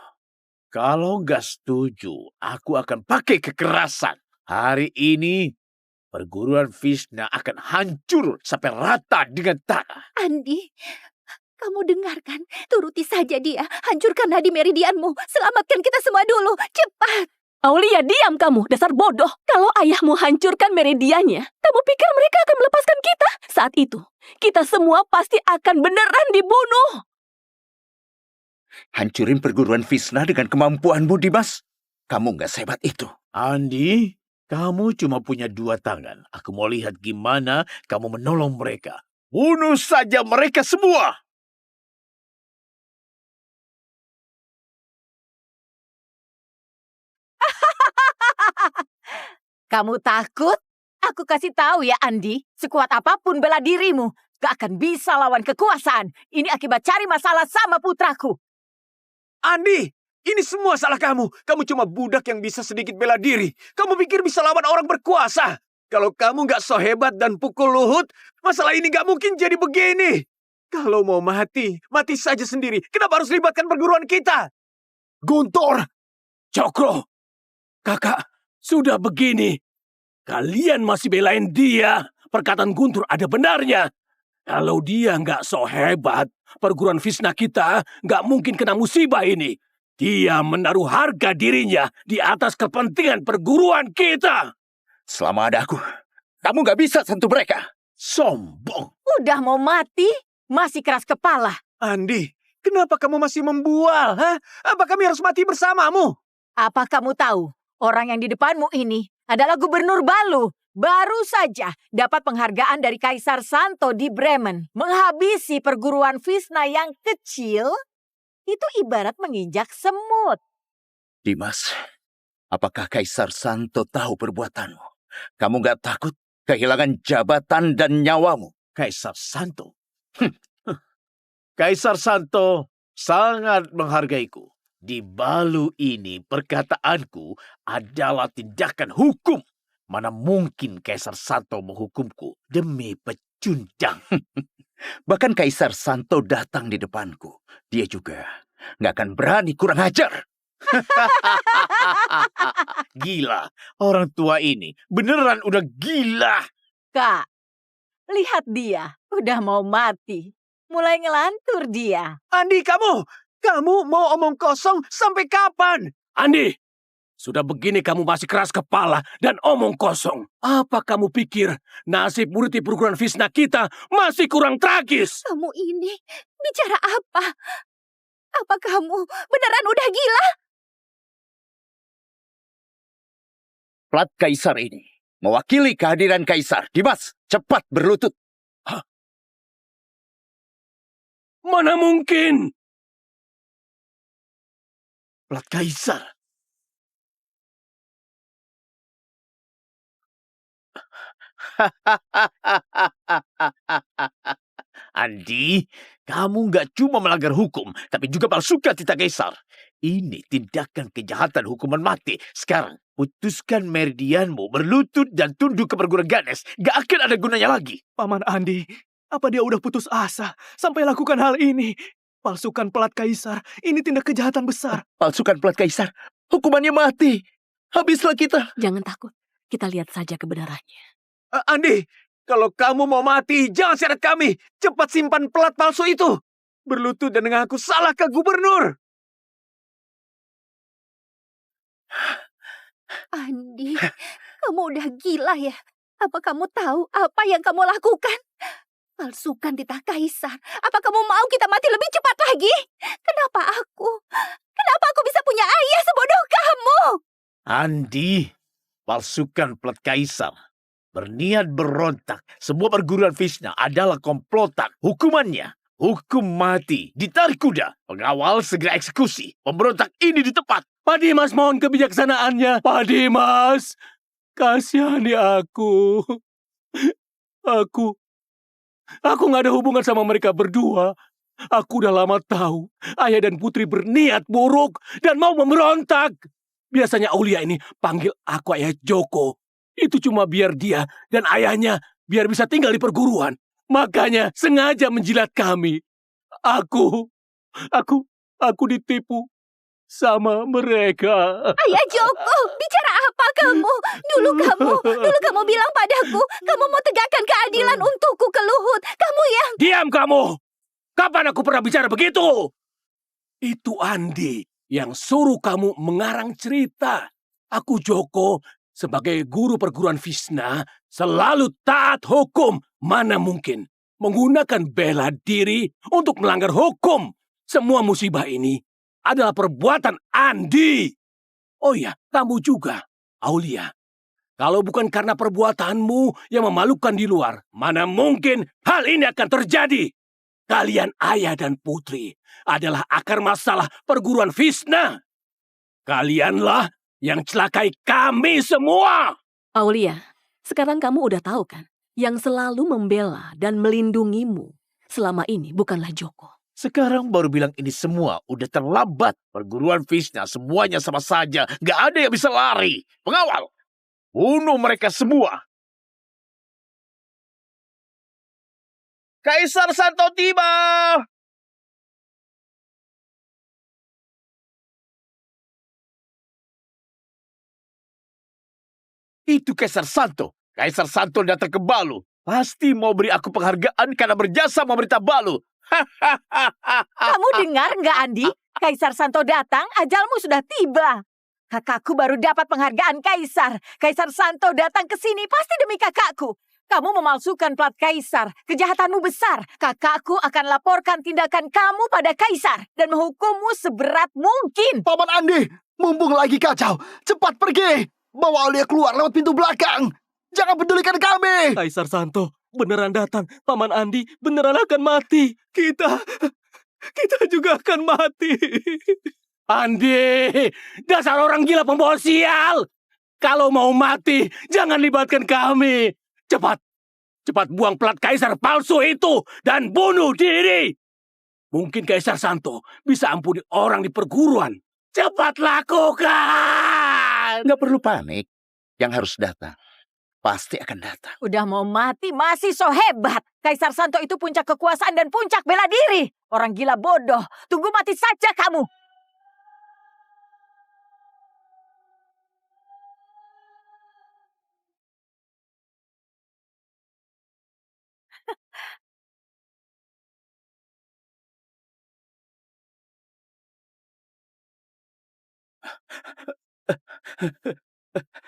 Kalau nggak setuju, aku akan pakai kekerasan. Hari ini perguruan Vishna akan hancur sampai rata dengan tanah. Andi, kamu dengarkan. Turuti saja dia. Hancurkan nadi meridianmu. Selamatkan kita semua dulu. Cepat. Aulia, diam kamu, dasar bodoh. Kalau ayahmu hancurkan meridiannya, kamu pikir mereka akan melepaskan kita? Saat itu, kita semua pasti akan beneran dibunuh. Hancurin perguruan Vishna dengan kemampuanmu, Dimas. Kamu nggak sehebat itu. Andi, kamu cuma punya 2 tangan. Aku mau lihat gimana kamu menolong mereka. Bunuh saja mereka semua. Kamu takut? Aku kasih tahu ya, Andi. Sekuat apapun bela dirimu, gak akan bisa lawan kekuasaan. Ini akibat cari masalah sama putraku. Andi, ini semua salah kamu. Kamu cuma budak yang bisa sedikit bela diri. Kamu pikir bisa lawan orang berkuasa? Kalau kamu nggak so hebat dan pukul Luhut, masalah ini nggak mungkin jadi begini. Kalau mau mati, mati saja sendiri. Kenapa harus libatkan perguruan kita? Guntur, Cokro, kakak, sudah begini. Kalian masih belain dia. Perkataan Guntur ada benarnya. Kalau dia nggak so hebat, perguruan Vishna kita nggak mungkin kena musibah ini. Dia menaruh harga dirinya di atas kepentingan perguruan kita. Selama ada aku, kamu nggak bisa sentuh mereka. Sombong. Udah mau mati, masih keras kepala. Andi, kenapa kamu masih membual? Ha? Apa kami harus mati bersamamu? Apa kamu tahu, orang yang di depanmu ini adalah Gubernur Balu. Baru saja dapat penghargaan dari Kaisar Santo di Bremen. Menghabisi perguruan Vishna yang kecil, itu ibarat menginjak semut. Dimas, apakah Kaisar Santo tahu perbuatanmu? Kamu nggak takut kehilangan jabatan dan nyawamu? Kaisar Santo? Kaisar Santo sangat menghargaiku. Di Balu ini perkataanku adalah tindakan hukum. Mana mungkin Kaisar Santo menghukumku demi pecundang. Bahkan Kaisar Santo datang di depanku. Dia juga nggak akan berani kurang ajar. Gila, orang tua ini beneran udah gila. Kak, lihat dia, udah mau mati. Mulai ngelantur dia. Andi, kamu mau omong kosong sampai kapan? Andi, sudah begini kamu masih keras kepala dan omong kosong. Apa kamu pikir nasib murid di perguruan Vishna kita masih kurang tragis? Kamu ini bicara apa? Apa kamu beneran udah gila? Plat Kaisar ini mewakili kehadiran Kaisar. Dimas, cepat berlutut. Hah? Mana mungkin? Plat Kaisar. Andi, kamu nggak cuma melanggar hukum, tapi juga palsukan titah Kaisar. Ini tindakan kejahatan hukuman mati. Sekarang, putuskan meridianmu, berlutut dan tunduk ke perguruan Ganes. Gak akan ada gunanya lagi. Paman Andi, apa dia udah putus asa sampai lakukan hal ini? Palsukan pelat Kaisar, ini tindak kejahatan besar. Palsukan plat Kaisar, hukumannya mati. Habislah kita. Jangan takut, kita lihat saja kebenarannya. Andi, kalau kamu mau mati, jangan seret kami. Cepat simpan pelat palsu itu. Berlutut dan mengaku salah ke gubernur. Andi, kamu udah gila ya? Apa kamu tahu apa yang kamu lakukan? Palsukan titah Kaisar. Apa kamu mau kita mati lebih cepat lagi? Kenapa aku? Kenapa aku bisa punya ayah sebodoh kamu? Andi, palsukan plat Kaisar. Berniat berontak. Semua perguruan Vishna adalah komplotan. Hukumannya, hukum mati. Ditarik kuda. Pengawal segera eksekusi. Pemberontak ini di tempat. Pak Dimas mohon kebijaksanaannya. Pak Dimas, kasihani aku. Aku nggak ada hubungan sama mereka berdua. Aku udah lama tahu ayah dan putri berniat buruk dan mau memberontak. Biasanya Aulia ini panggil aku Ayah Joko. Itu cuma biar dia dan ayahnya biar bisa tinggal di perguruan. Makanya sengaja menjilat kami. Aku ditipu sama mereka. Ayah Joko, bicara apa? apa kamu? Dulu kamu bilang padaku, kamu mau tegakkan keadilan untukku ke Luhut. Kamu yang... Diam kamu! Kapan aku pernah bicara begitu? Itu Andi yang suruh kamu mengarang cerita. Aku Joko, sebagai guru perguruan Visna, selalu taat hukum. Mana mungkin menggunakan bela diri untuk melanggar hukum. Semua musibah ini adalah perbuatan Andi. Oh ya, kamu juga, Aulia. Kalau bukan karena perbuatanmu yang memalukan di luar, mana mungkin hal ini akan terjadi. Kalian ayah dan putri adalah akar masalah perguruan Visna. Kalianlah yang celakai kami semua. Aulia, sekarang kamu udah tahu kan? Yang selalu membela dan melindungimu selama ini bukanlah Joko. Sekarang baru bilang ini semua udah terlambat. Perguruan Visna semuanya sama saja. Gak ada yang bisa lari. Pengawal, bunuh mereka semua. Kaisar Santo tiba. Itu Kaisar Santo. Kaisar Santo datang ke Balu. Pasti mau beri aku penghargaan karena berjasa memerintah Balu. Kamu dengar nggak, Andi? Kaisar Santo datang, ajalmu sudah tiba. Kakakku baru dapat penghargaan Kaisar. Kaisar Santo datang ke sini pasti demi kakakku. Kamu memalsukan plat Kaisar. Kejahatanmu besar. Kakakku akan laporkan tindakan kamu pada Kaisar dan menghukummu seberat mungkin. Paman Andi, mumpung lagi kacau, cepat pergi. Bawa Aulia keluar lewat pintu belakang. Jangan pedulikan kami. Kaisar Santo beneran datang. Paman Andi beneran akan mati. Kita juga akan mati. Andi, dasar orang gila pembawa sial. Kalau mau mati, jangan libatkan kami. Cepat buang plat Kaisar palsu itu dan bunuh diri. Mungkin Kaisar Santo bisa ampuni orang di perguruan. Cepat lakukan. Nggak perlu panik. Yang harus datang pasti akan datang. Udah mau mati masih so hebat. Kaisar Santo itu puncak kekuasaan dan puncak bela diri. Orang gila bodoh. Tunggu mati saja kamu.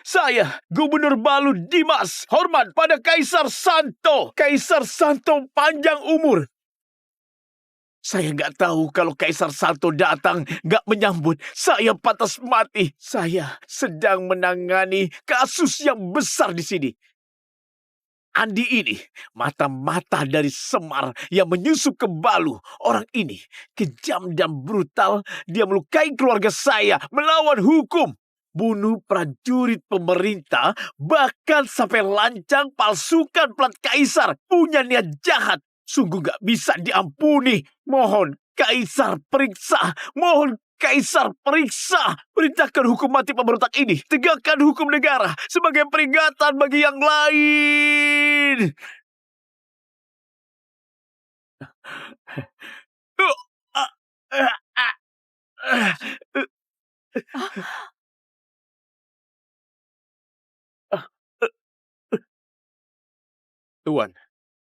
Saya, Gubernur Balu Dimas, hormat pada Kaisar Santo. Kaisar Santo panjang umur. Saya nggak tahu kalau Kaisar Santo datang nggak menyambut. Saya pantas mati. Saya sedang menangani kasus yang besar di sini. Andi ini, mata-mata dari Semar yang menyusup ke Balu. Orang ini kejam dan brutal. Dia melukai keluarga saya, melawan hukum. Bunuh prajurit pemerintah, bahkan sampai lancang palsukan plat Kaisar. Punya niat jahat. Sungguh gak bisa diampuni. Mohon Kaisar periksa. Mohon Kaisar periksa. Perintahkan hukum mati pemberontak ini. Tegakkan hukum negara sebagai peringatan bagi yang lain. Tuan,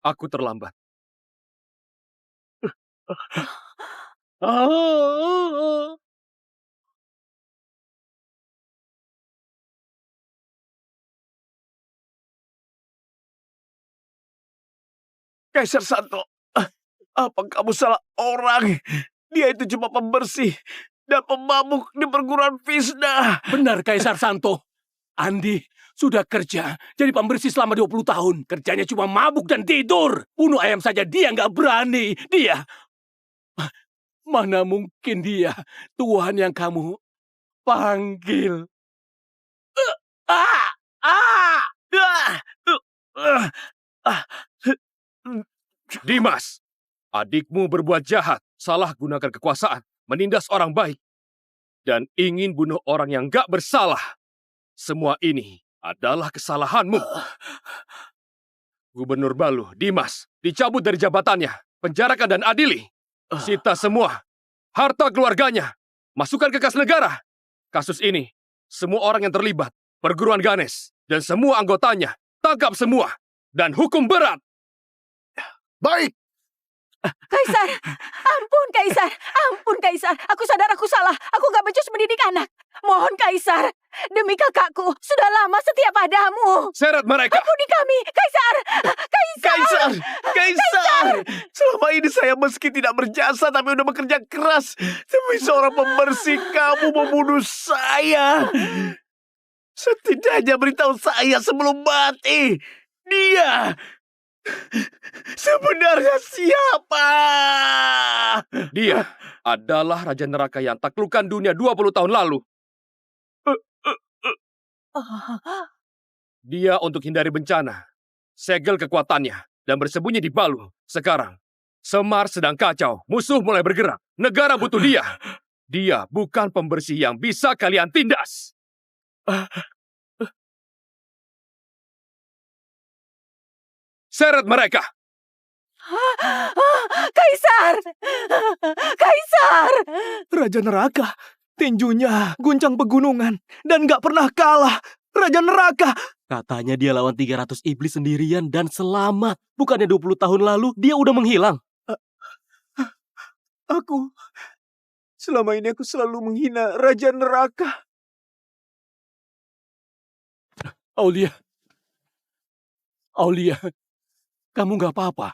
aku terlambat. Kaisar Santo, apa kamu salah orang? Dia itu cuma pembersih dan pemabuk di perguruan Visna. Benar, Kaisar Santo. Andi sudah kerja jadi pembersih selama 20 tahun. Kerjanya cuma mabuk dan tidur. Bunuh ayam saja dia nggak berani. Dia... Mana mungkin dia Tuhan yang kamu panggil. Dimas, adikmu berbuat jahat, salah gunakan kekuasaan, menindas orang baik, dan ingin bunuh orang yang gak bersalah. Semua ini adalah kesalahanmu. Gubernur Balu, Dimas, dicabut dari jabatannya, penjarakan dan adili. Sita semua harta keluarganya, masukkan ke kas negara. Kasus ini, semua orang yang terlibat perguruan Ganes, dan semua anggotanya, tangkap semua, dan hukum berat. Baik. Kaisar, ampun Kaisar. Aku sadar aku salah. Aku gak becus mendidik anak. Mohon Kaisar, demi kakakku, sudah lama setia padamu. Seret mereka. Ampuni kami, Kaisar. Kaisar! Selama ini saya meski tidak berjasa tapi udah bekerja keras. Demi seorang pembersih kamu membunuh saya. Setidaknya beritahu saya sebelum mati. Dia sebenarnya siapa? Dia adalah Raja Neraka yang taklukkan dunia 20 tahun lalu. Dia untuk hindari bencana, segel kekuatannya, dan bersembunyi di Balu. Sekarang, Semar sedang kacau, musuh mulai bergerak. Negara butuh dia. Dia bukan pembersih yang bisa kalian tindas. Seret mereka! Kaisar! Raja Neraka, tinjunya guncang pegunungan dan gak pernah kalah. Raja Neraka! Katanya dia lawan 300 iblis sendirian dan selamat. Bukannya 20 tahun lalu dia udah menghilang. Selama ini aku selalu menghina Raja Neraka. Aulia, kamu gak apa-apa.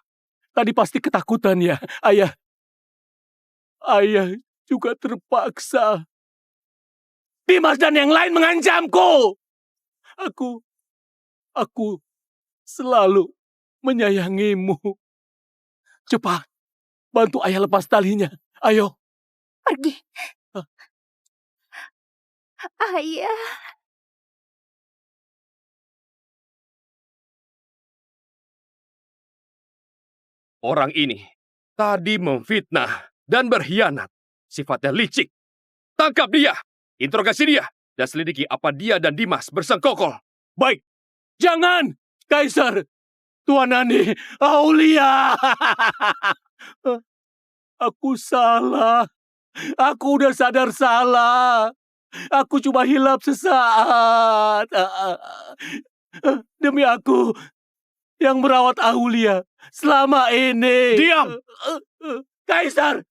Tadi pasti ketakutan ya, Ayah. Ayah juga terpaksa. Dimas dan yang lain mengancamku. Aku selalu menyayangimu. Cepat, bantu ayah lepas talinya. Ayo. Pergi. Ayah. Orang ini tadi memfitnah dan berkhianat. Sifatnya licik. Tangkap dia, interogasi dia, dan selidiki apa dia dan Dimas bersengkokol. Baik. Jangan, Kaisar. Tuan Nani, Aulia. Aku salah. Aku udah sadar salah. Aku cuma hilap sesaat. Demi aku yang merawat Aulia selama ini. Diam! Kaisar!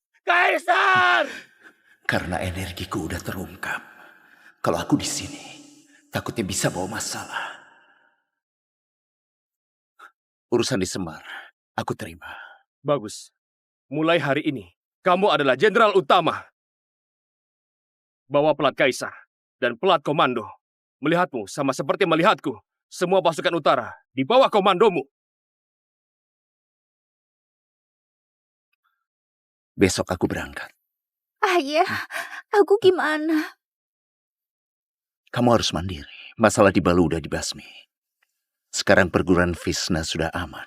Karena energiku udah terungkap. Kalau aku di sini, takutnya bisa bawa masalah. Urusan di Semar, aku terima. Bagus. Mulai hari ini, kamu adalah jenderal utama. Bawa pelat Kaisar dan pelat komando. Melihatmu sama seperti melihatku. Semua pasukan utara di bawah komandomu. Besok aku berangkat. Ayah, aku gimana? Kamu harus mandiri. Masalah di Balu udah dibasmi. Sekarang perguruan Visna sudah aman.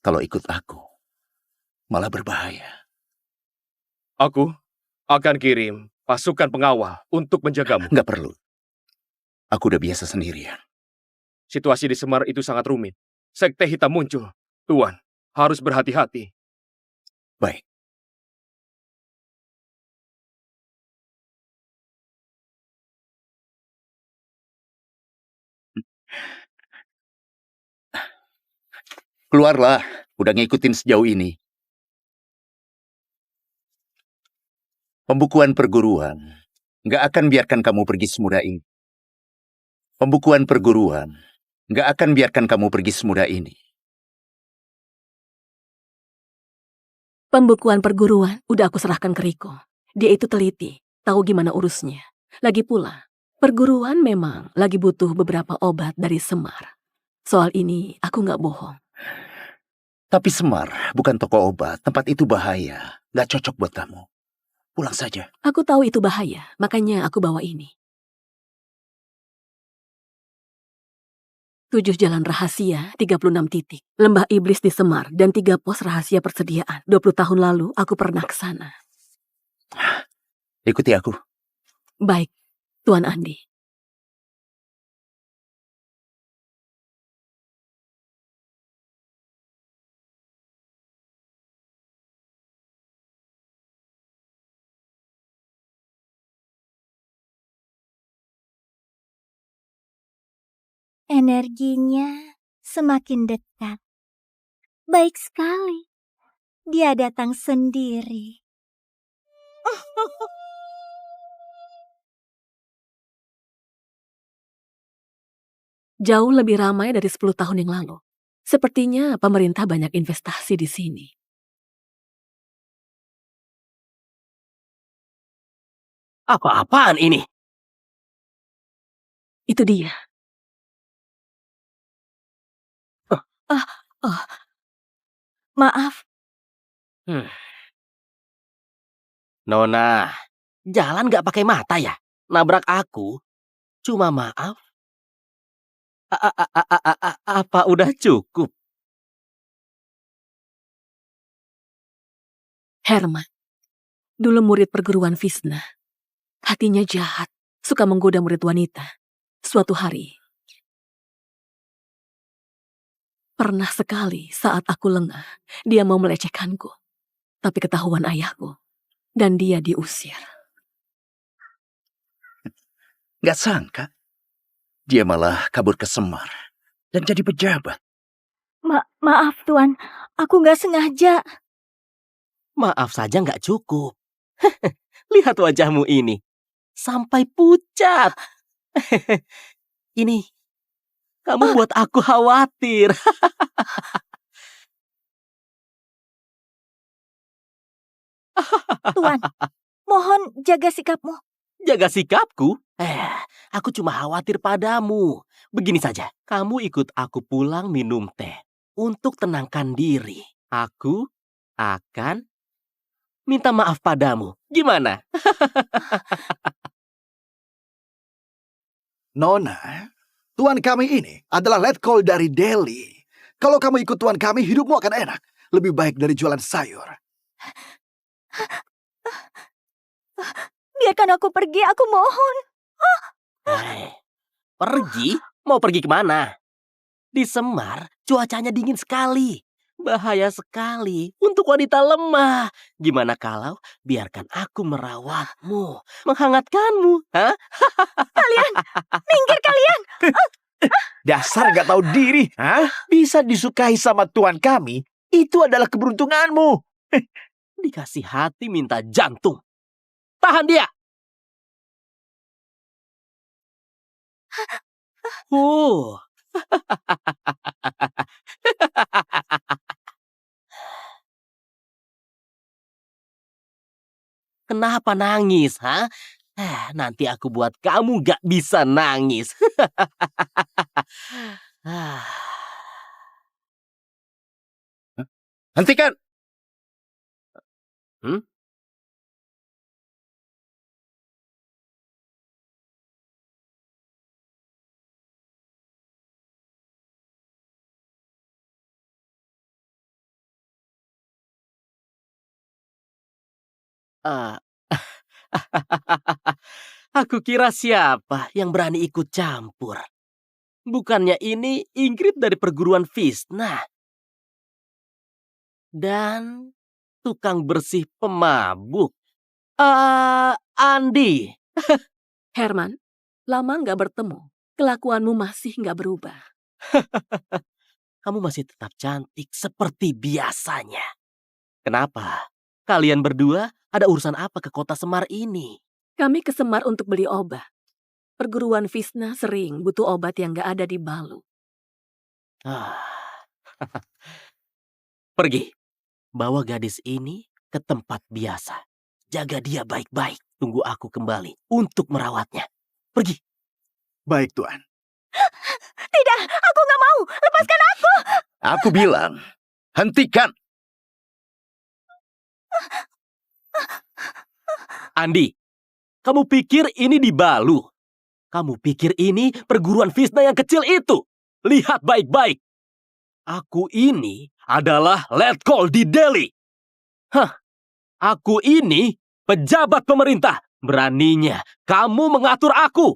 Kalau ikut aku, malah berbahaya. Aku akan kirim pasukan pengawal untuk menjagamu. Nggak perlu. Aku udah biasa sendirian. Situasi di Semar itu sangat rumit. Sekte hitam muncul. Tuan, harus berhati-hati. Baik. Keluarlah, udah ngikutin sejauh ini. Pembukuan perguruan nggak akan biarkan kamu pergi semudah ini. Pembukuan perguruan nggak akan biarkan kamu pergi semudah ini. Pembukuan perguruan udah aku serahkan ke Riko. Dia itu teliti, tahu gimana urusnya. Lagi pula, perguruan memang lagi butuh beberapa obat dari Semar. Soal ini aku nggak bohong. Tapi Semar bukan toko obat, tempat itu bahaya. Nggak cocok buat kamu. Pulang saja. Aku tahu itu bahaya, makanya aku bawa ini. 7 jalan rahasia, 36 titik. Lembah iblis di Semar, dan 3 pos rahasia persediaan. 20 tahun lalu aku pernah ke sana. Ikuti aku. Baik, Tuan Andi. Energinya semakin dekat. Baik sekali. Dia datang sendiri. Jauh lebih ramai dari 10 tahun yang lalu. Sepertinya pemerintah banyak investasi di sini. Apa-apaan ini? Itu dia. Maaf. Nona, jalan nggak pakai mata ya? Nabrak aku? Cuma maaf. Apa udah cukup? Herman, dulu murid perguruan Visna. Hatinya jahat, suka menggoda murid wanita. Suatu hari, pernah sekali saat aku lengah, dia mau melecehkanku. Tapi ketahuan ayahku, dan dia diusir. Gak sangka, dia malah kabur ke Semar dan jadi pejabat. Maaf Tuan, aku nggak sengaja. Maaf saja nggak cukup. Lihat wajahmu ini. Sampai pucat. Ini, kamu buat aku khawatir. Tuan, mohon jaga sikapmu. Jaga sikapku? Aku cuma khawatir padamu. Begini saja, kamu ikut aku pulang minum teh. Untuk tenangkan diri. Aku akan minta maaf padamu. Gimana? Nona, tuan kami ini adalah letkol dari Delhi. Kalau kamu ikut tuan kami, hidupmu akan enak. Lebih baik dari jualan sayur. Biarkan aku pergi, aku mohon. Pergi? Mau pergi kemana? Di Semar, cuacanya dingin sekali. Bahaya sekali untuk wanita lemah. Gimana kalau biarkan aku merawatmu, menghangatkanmu? Hah? Kalian, minggir kalian. Dasar gak tahu diri. Hah? Bisa disukai sama tuan kami, itu adalah keberuntunganmu. Dikasih hati minta jantung. Tahan dia. Kenapa nangis, ha? Nanti aku buat kamu gak bisa nangis. Hentikan! Aku kira siapa yang berani ikut campur. Bukannya ini Ingrid dari perguruan Visna. Dan tukang bersih pemabuk. Andi. Herman, lama nggak bertemu. Kelakuanmu masih nggak berubah. Kamu masih tetap cantik seperti biasanya. Kenapa? Kalian berdua ada urusan apa ke kota Semar ini? Kami ke Semar untuk beli obat. Perguruan Visna sering butuh obat yang nggak ada di Balu. Pergi. Bawa gadis ini ke tempat biasa. Jaga dia baik-baik. Tunggu aku kembali untuk merawatnya. Pergi. Baik, Tuan. Tidak, aku nggak mau. Lepaskan aku. Aku bilang, hentikan. Andi, kamu pikir ini di Balu? Kamu pikir ini perguruan Visna yang kecil itu? Lihat baik-baik. Aku ini adalah letkol di Delhi. Aku ini pejabat pemerintah. Beraninya kamu mengatur aku.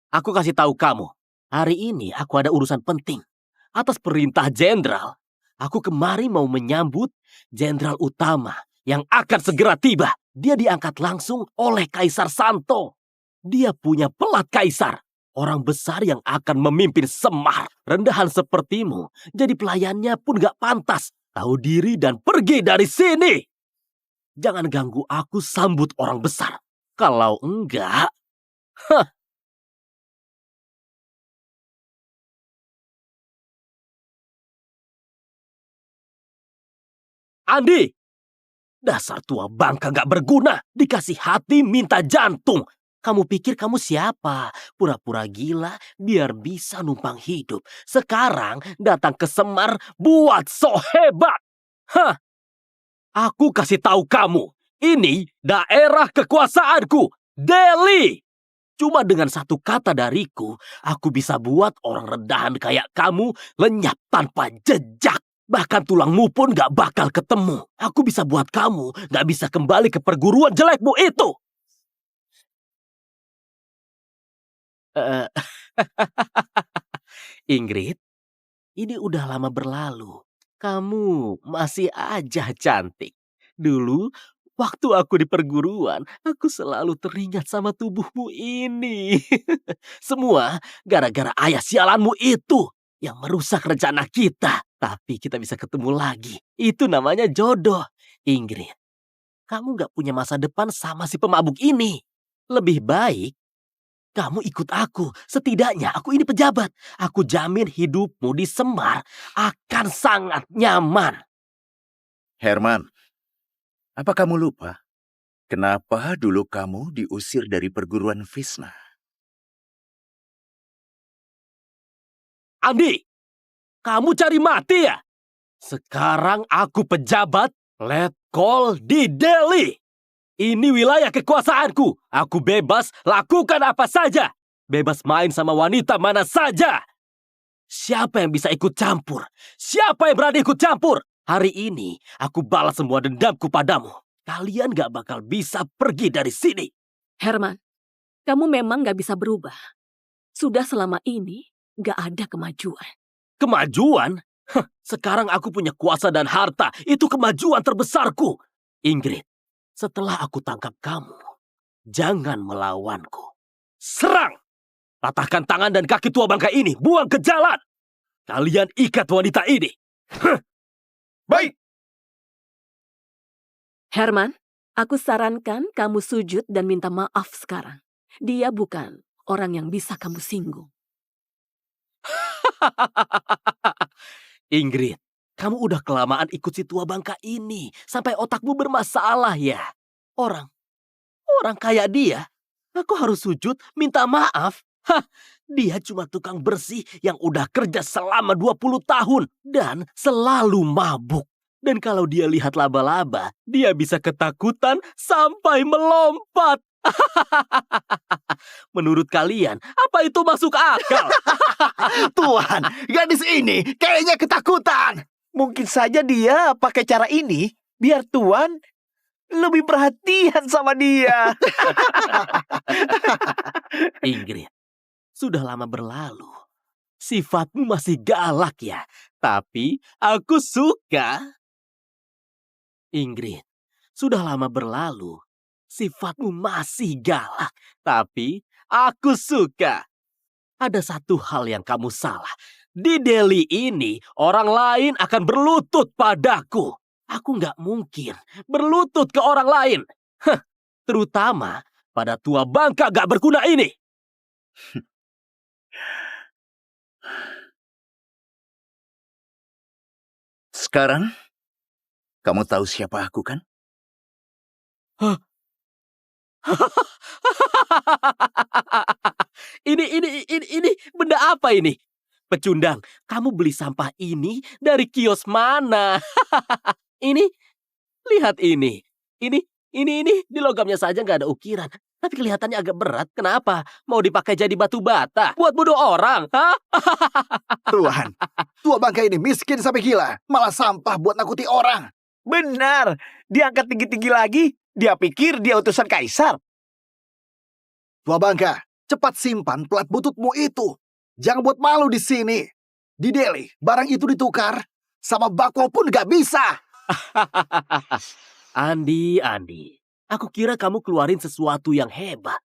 Aku kasih tahu kamu. Hari ini aku ada urusan penting. Atas perintah jenderal, aku kemari mau menyambut jenderal utama yang akan segera tiba. Dia diangkat langsung oleh Kaisar Santo. Dia punya pelat kaisar. Orang besar yang akan memimpin Semar. Rendahan sepertimu, jadi pelayannya pun gak pantas. Tahu diri dan pergi dari sini. Jangan ganggu aku sambut orang besar. Kalau enggak, Andi! Dasar tua bangka gak berguna. Dikasih hati minta jantung. Kamu pikir kamu siapa? Pura-pura gila biar bisa numpang hidup. Sekarang datang ke Semar buat so hebat. Hah? Aku kasih tahu kamu. Ini daerah kekuasaanku. Delhi. Cuma dengan satu kata dariku, aku bisa buat orang rendahan kayak kamu lenyap tanpa jejak. Bahkan tulangmu pun gak bakal ketemu. Aku bisa buat kamu gak bisa kembali ke perguruan jelekmu itu. Ingrid, ini udah lama berlalu. Kamu masih aja cantik. Dulu, waktu aku di perguruan, aku selalu teringat sama tubuhmu ini. Semua gara-gara ayah sialanmu itu yang merusak rencana kita. Tapi kita bisa ketemu lagi. Itu namanya jodoh. Ingrid, kamu gak punya masa depan sama si pemabuk ini. Lebih baik kamu ikut aku. Setidaknya aku ini pejabat. Aku jamin hidupmu di Semar akan sangat nyaman. Herman, apa kamu lupa? Kenapa dulu kamu diusir dari perguruan Visna? Andi, kamu cari mati ya? Sekarang aku pejabat letkol di Delhi. Ini wilayah kekuasaanku. Aku bebas lakukan apa saja. Bebas main sama wanita mana saja. Siapa yang bisa ikut campur? Siapa yang berani ikut campur? Hari ini aku balas semua dendamku padamu. Kalian gak bakal bisa pergi dari sini. Herman, kamu memang gak bisa berubah. Sudah selama ini gak ada kemajuan. Kemajuan? Sekarang aku punya kuasa dan harta. Itu kemajuan terbesarku. Ingrid, setelah aku tangkap kamu, jangan melawanku. Serang! Patahkan tangan dan kaki tua bangka ini. Buang ke jalan. Kalian ikat wanita ini. Baik. Herman, aku sarankan kamu sujud dan minta maaf sekarang. Dia bukan orang yang bisa kamu singgung. Ingrid, kamu udah kelamaan ikut si tua bangka ini. Sampai otakmu bermasalah ya. Orang kayak dia, aku harus sujud minta maaf. Hah, dia cuma tukang bersih yang udah kerja selama 20 tahun. Dan selalu mabuk. Dan kalau dia lihat laba-laba, dia bisa ketakutan sampai melompat. Menurut kalian, apa itu masuk akal? Tuhan, gadis ini kayaknya ketakutan. Mungkin saja dia pakai cara ini biar Tuan lebih perhatian sama dia. Ingrid, sudah lama berlalu. Sifatmu masih galak ya, tapi aku suka. Ingrid, sudah lama berlalu. Sifatmu masih galak, tapi aku suka. Ada satu hal yang kamu salah. Di Delhi ini, orang lain akan berlutut padaku. Aku nggak mungkin berlutut ke orang lain. Terutama pada tua bangka gak berguna ini. Sekarang, kamu tahu siapa aku kan? Ini benda apa ini? Pecundang, kamu beli sampah ini dari kios mana? Ini, lihat ini. Ini di logamnya saja nggak ada ukiran. Tapi kelihatannya agak berat. Kenapa? Mau dipakai jadi batu bata? Buat bunuh orang? Hah? Tuhan, tua bangka ini miskin sampai gila. Malah sampah buat nakuti orang. Benar, diangkat tinggi-tinggi lagi. Dia pikir dia utusan kaisar. Tua bangka, cepat simpan plat bututmu itu. Jangan buat malu di sini. Di Delhi, barang itu ditukar sama bako pun gak bisa. Andi, aku kira kamu keluarin sesuatu yang hebat.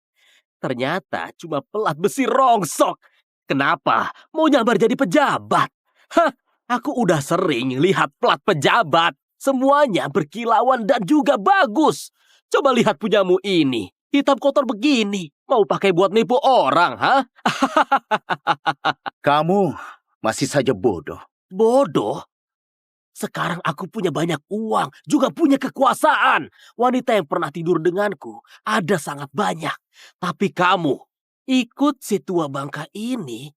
Ternyata cuma pelat besi rongsok. Kenapa mau nyamar jadi pejabat? Hah, aku udah sering lihat pelat pejabat. Semuanya berkilauan dan juga bagus. Coba lihat punyamu ini. Hitam kotor begini. Mau pakai buat nipu orang, ha? Kamu masih saja bodoh. Bodoh? Sekarang aku punya banyak uang, juga punya kekuasaan. Wanita yang pernah tidur denganku ada sangat banyak. Tapi kamu ikut si tua bangka ini,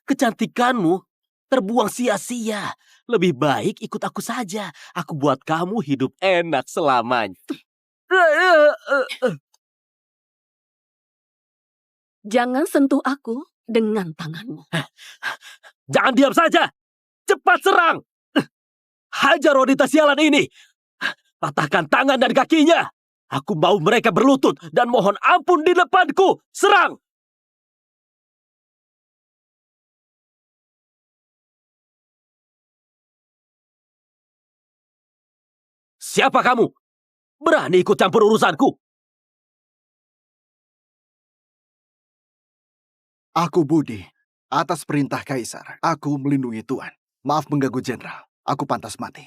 kecantikanmu terbuang sia-sia. Lebih baik ikut aku saja. Aku buat kamu hidup enak selamanya. Jangan sentuh aku dengan tanganmu. Jangan diam saja. Cepat serang. Hajar wanita sialan ini. Patahkan tangan dan kakinya. Aku mau mereka berlutut dan mohon ampun di depanku. Serang! Siapa kamu? Berani ikut campur urusanku? Aku Budi. Atas perintah Kaisar, aku melindungi Tuan. Maaf mengganggu Jenderal. Aku pantas mati.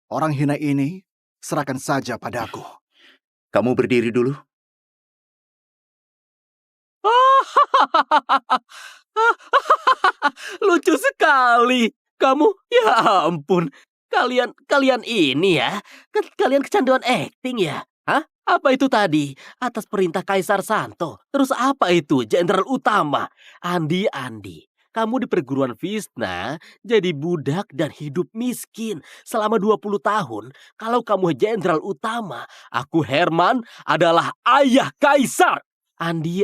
Orang hina ini, serahkan saja padaku. Kamu berdiri dulu. Lucu sekali. Kamu, ya ampun. Kalian ini ya. Kalian kecanduan acting ya. Hah? Apa itu tadi? Atas perintah Kaisar Santo. Terus apa itu? Jenderal Utama. Andi. Kamu di perguruan Visna jadi budak dan hidup miskin selama 20 tahun. Kalau kamu jenderal utama, aku Herman adalah ayah Kaisar. Andi,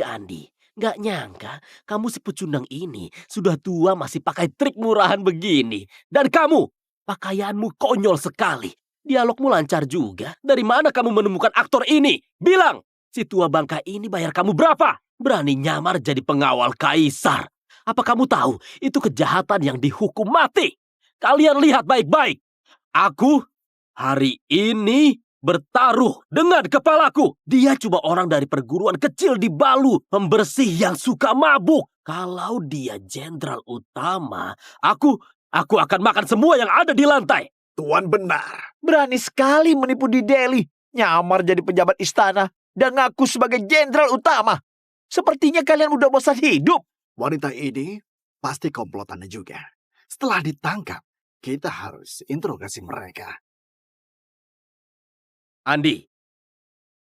gak nyangka kamu si pecundang ini sudah tua masih pakai trik murahan begini. Dan kamu, pakaianmu konyol sekali. Dialogmu lancar juga. Dari mana kamu menemukan aktor ini? Bilang, si tua bangka ini bayar kamu berapa? Berani nyamar jadi pengawal Kaisar. Apa kamu tahu itu kejahatan yang dihukum mati? Kalian lihat baik-baik. Aku hari ini bertaruh dengan kepalaku. Dia cuma orang dari perguruan kecil di Balu, pembersih yang suka mabuk. Kalau dia jenderal utama, aku akan makan semua yang ada di lantai. Tuan benar. Berani sekali menipu di Delhi. Nyamar jadi pejabat istana dan ngaku sebagai jenderal utama. Sepertinya kalian udah bosan hidup. Wanita ini pasti komplotannya juga. Setelah ditangkap, kita harus interogasi mereka. Andi,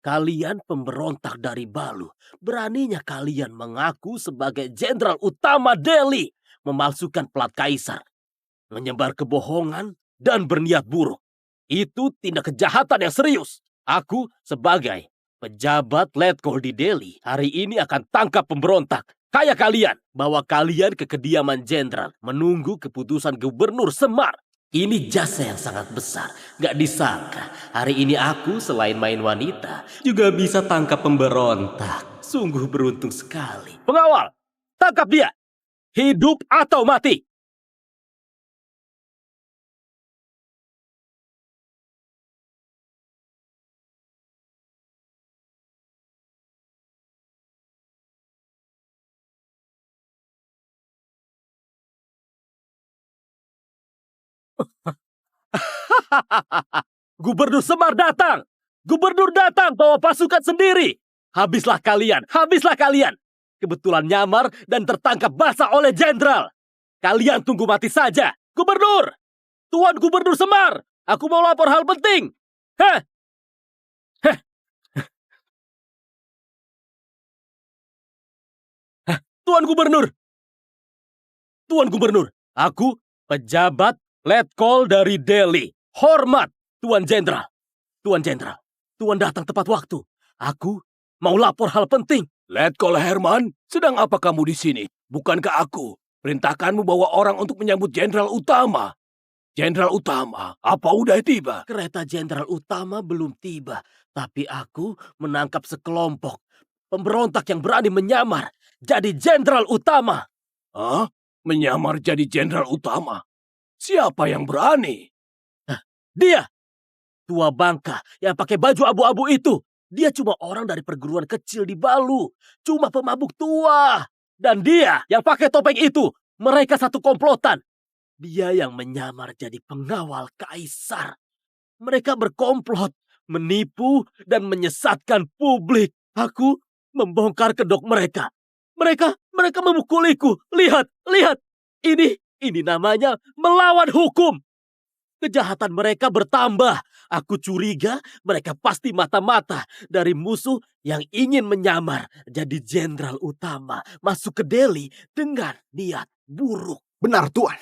kalian pemberontak dari Balu. Beraninya kalian mengaku sebagai jenderal utama Delhi. Memalsukan plat Kaisar. Menyebar kebohongan dan berniat buruk. Itu tindak kejahatan yang serius. Aku sebagai pejabat letkol di Delhi hari ini akan tangkap pemberontak. Kayak kalian, bawa kalian ke kediaman jenderal, menunggu keputusan Gubernur Semar. Ini jasa yang sangat besar, gak disangka. Hari ini aku selain main wanita, juga bisa tangkap pemberontak. Sungguh beruntung sekali. Pengawal, tangkap dia. Hidup atau mati. Gubernur Semar datang. Gubernur datang bawa pasukan sendiri. Habislah kalian. Kebetulan nyamar dan tertangkap basah oleh jenderal. Kalian tunggu mati saja. Gubernur! Tuan Gubernur Semar! Aku mau lapor hal penting. Tuan Gubernur, aku pejabat letkol dari Delhi. Hormat, Tuan Jenderal. Tuan datang tepat waktu. Aku mau lapor hal penting. Letkol Herman, sedang apa kamu di sini? Bukankah aku perintahkanmu bawa orang untuk menyambut Jenderal Utama? Jenderal Utama, apa udah tiba? Kereta Jenderal Utama belum tiba, tapi aku menangkap sekelompok pemberontak yang berani menyamar jadi Jenderal Utama. Hah? Menyamar jadi Jenderal Utama? Siapa yang berani? Dia, tua bangka yang pakai baju abu-abu itu. Dia cuma orang dari perguruan kecil di Balu. Cuma pemabuk tua. Dan dia yang pakai topeng itu. Mereka satu komplotan. Dia yang menyamar jadi pengawal kaisar. Mereka berkomplot, menipu, dan menyesatkan publik. Aku membongkar kedok mereka. Mereka memukuliku. Lihat. Ini namanya melawan hukum. Kejahatan mereka bertambah. Aku curiga mereka pasti mata-mata dari musuh yang ingin menyamar jadi jenderal utama masuk ke Delhi dengan niat buruk. Benar, Tuan.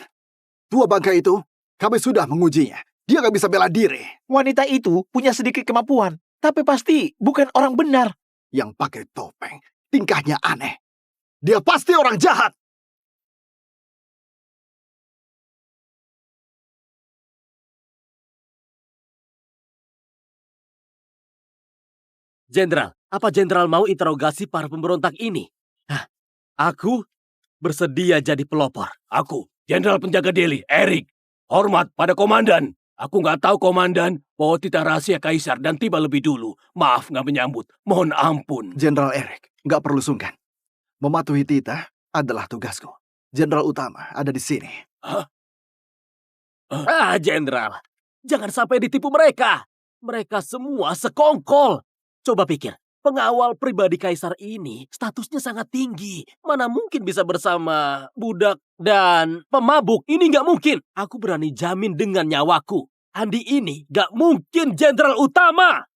Tua bangka itu, kami sudah mengujinya. Dia gak bisa bela diri. Wanita itu punya sedikit kemampuan, tapi pasti bukan orang benar. Yang pakai topeng, tingkahnya aneh. Dia pasti orang jahat. Jenderal, apa jenderal mau interogasi para pemberontak ini? Aku bersedia jadi pelopor. Aku, Jenderal Penjaga Delhi, Eric. Hormat pada komandan. Aku nggak tahu komandan bahwa titah rahasia kaisar dan tiba lebih dulu. Maaf nggak menyambut. Mohon ampun. Jenderal Eric, nggak perlu sungkan. Mematuhi titah adalah tugasku. Jenderal utama ada di sini. Jenderal, jangan sampai ditipu mereka. Mereka semua sekongkol. Coba pikir, pengawal pribadi kaisar ini statusnya sangat tinggi. Mana mungkin bisa bersama budak dan pemabuk? Ini nggak mungkin. Aku berani jamin dengan nyawaku. Andi ini nggak mungkin jenderal utama.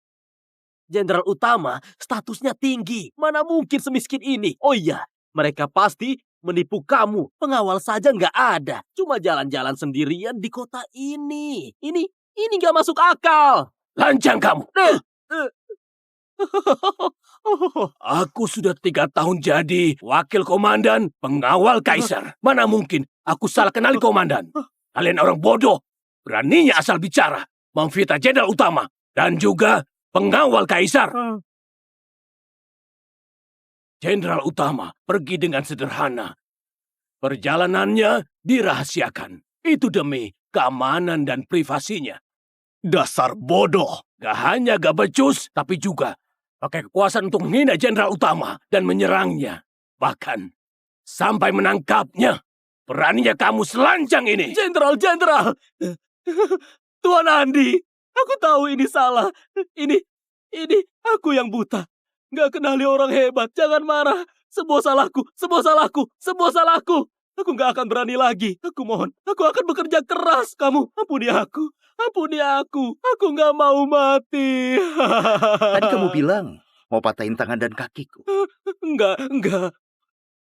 Jenderal utama statusnya tinggi. Mana mungkin semiskin ini? Oh iya, mereka pasti menipu kamu. Pengawal saja nggak ada. Cuma jalan-jalan sendirian di kota ini. Ini nggak masuk akal. Lancang kamu. Aku sudah 3 tahun jadi wakil komandan pengawal kaisar. Mana mungkin aku salah kenali komandan. Kalian orang bodoh. Beraninya asal bicara. Memfitnah jenderal utama. Dan juga pengawal kaisar. Jenderal utama pergi dengan sederhana. Perjalanannya dirahasiakan. Itu demi keamanan dan privasinya. Dasar bodoh. Gak hanya gak becus, tapi juga pakai kekuasaan untuk menghina jenderal utama dan menyerangnya. Bahkan sampai menangkapnya. Beraninya kamu selancang ini. Jenderal. Tuan Andi, aku tahu ini salah. Ini aku yang buta. Gak kenali orang hebat. Jangan marah. Semua salahku. Aku gak akan berani lagi. Aku mohon, aku akan bekerja keras. Kamu, ampuni aku. Aku gak mau mati. Tadi kamu bilang mau patahin tangan dan kakiku. Enggak.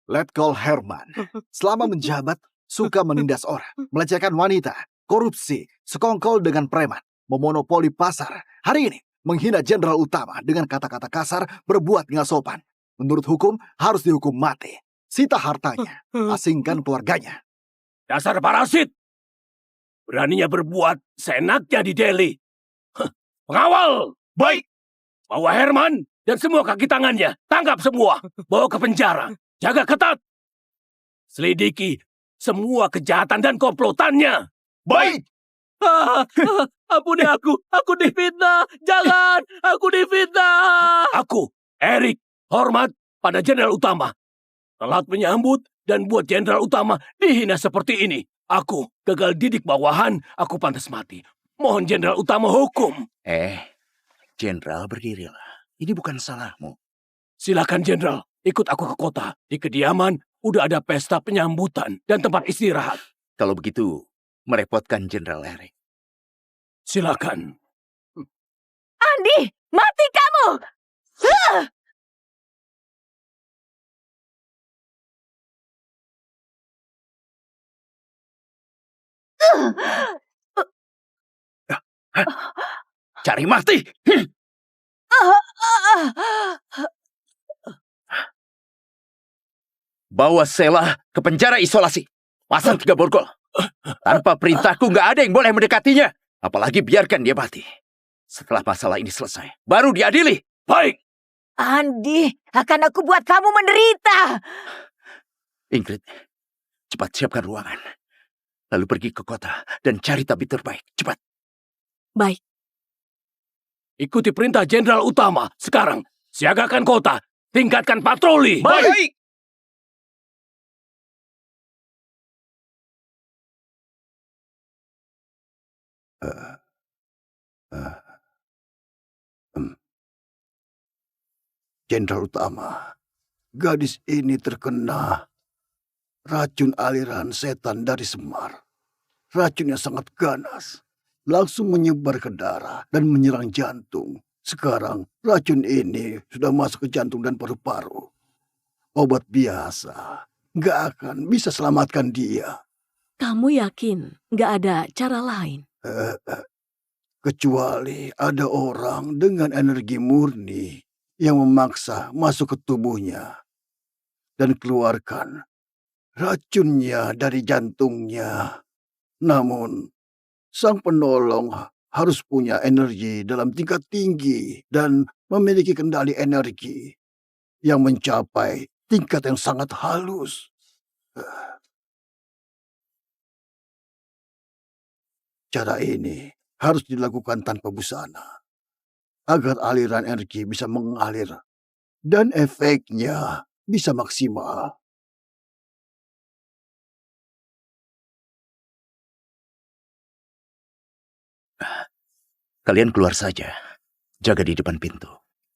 Letkol Herman, selama menjabat, suka menindas orang, melecehkan wanita, korupsi, sekongkol dengan preman, memonopoli pasar. Hari ini, menghina jenderal utama dengan kata-kata kasar, berbuat nggak sopan. Menurut hukum, harus dihukum mati. Sita hartanya, asingkan keluarganya. Dasar parasit! Beraninya berbuat seenaknya di Delhi. Pengawal! Baik! Bawa Herman dan semua kaki tangannya. Tangkap semua. Bawa ke penjara. Jaga ketat. Selidiki semua kejahatan dan komplotannya. Baik! Ampuni aku. Aku difitnah. Jangan. Aku difitnah. Aku, Eric, hormat pada jenderal utama. Telat menyambut dan buat jenderal utama dihina seperti ini. Aku gagal didik bawahan, aku pantas mati. Mohon jenderal utama hukum. Jenderal berdirilah. Ini bukan salahmu. Silakan jenderal, ikut aku ke kota. Di kediaman udah ada pesta penyambutan dan tempat istirahat. Kalau begitu, merepotkan Jenderal Eric. Silakan. Andi, mati kamu! Cari mati! Bawa Sela ke penjara isolasi. Pasang 3 borgol. Tanpa perintahku nggak ada yang boleh mendekatinya. Apalagi biarkan dia mati. Setelah masalah ini selesai, baru diadili. Baik. Andi, akan aku buat kamu menderita. Ingrid, cepat siapkan ruangan. Lalu pergi ke kota dan cari tabib terbaik. Cepat. Baik. ikuti perintah Jenderal Utama. Sekarang, siagakan kota. Tingkatkan patroli. Baik. Jenderal Utama, gadis ini terkena racun aliran setan dari Semar. Racunnya sangat ganas, langsung menyebar ke darah dan menyerang jantung. Sekarang racun ini sudah masuk ke jantung dan paru-paru. Obat biasa nggak akan bisa selamatkan dia. Kamu yakin nggak ada cara lain? Kecuali ada orang dengan energi murni yang memaksa masuk ke tubuhnya dan keluarkan racunnya dari jantungnya. Namun, sang penolong harus punya energi dalam tingkat tinggi dan memiliki kendali energi yang mencapai tingkat yang sangat halus. Cara ini harus dilakukan tanpa busana, agar aliran energi bisa mengalir dan efeknya bisa maksimal. Kalian keluar saja. Jaga di depan pintu.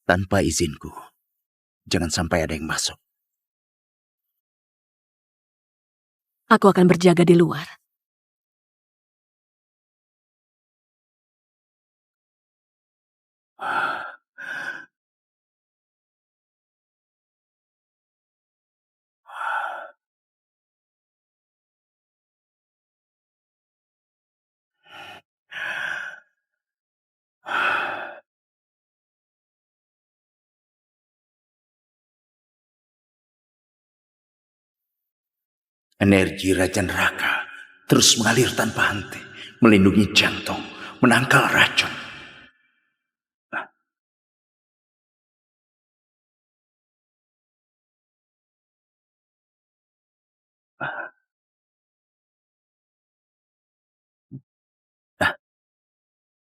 Tanpa izinku. Jangan sampai ada yang masuk. Aku akan berjaga di luar. Energi Raja Neraka terus mengalir tanpa henti, melindungi jantung, menangkal racun.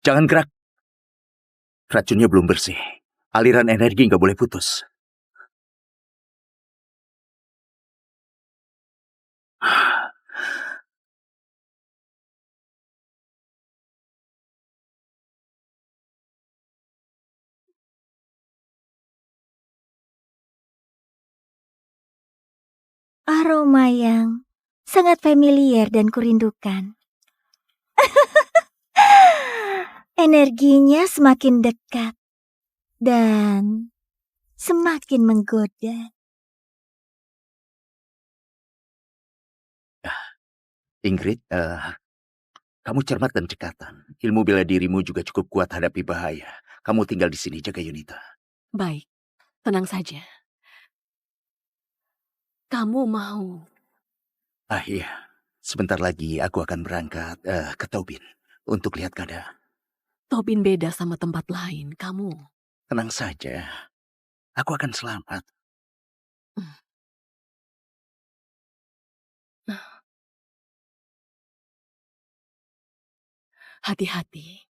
Jangan gerak. Racunnya belum bersih. Aliran energi nggak boleh putus. Aroma yang sangat familiar dan kurindukan. Energinya semakin dekat dan semakin menggoda. Ingrid, kamu cermat dan cekatan. Ilmu bela dirimu juga cukup kuat hadapi bahaya. Kamu tinggal di sini, jaga Yunita. Baik, tenang saja. Kamu mau? Iya, sebentar lagi aku akan berangkat ke Tobin untuk lihat keadaan. Tobin beda sama tempat lain, kamu. Tenang saja, aku akan selamat. Hati-hati.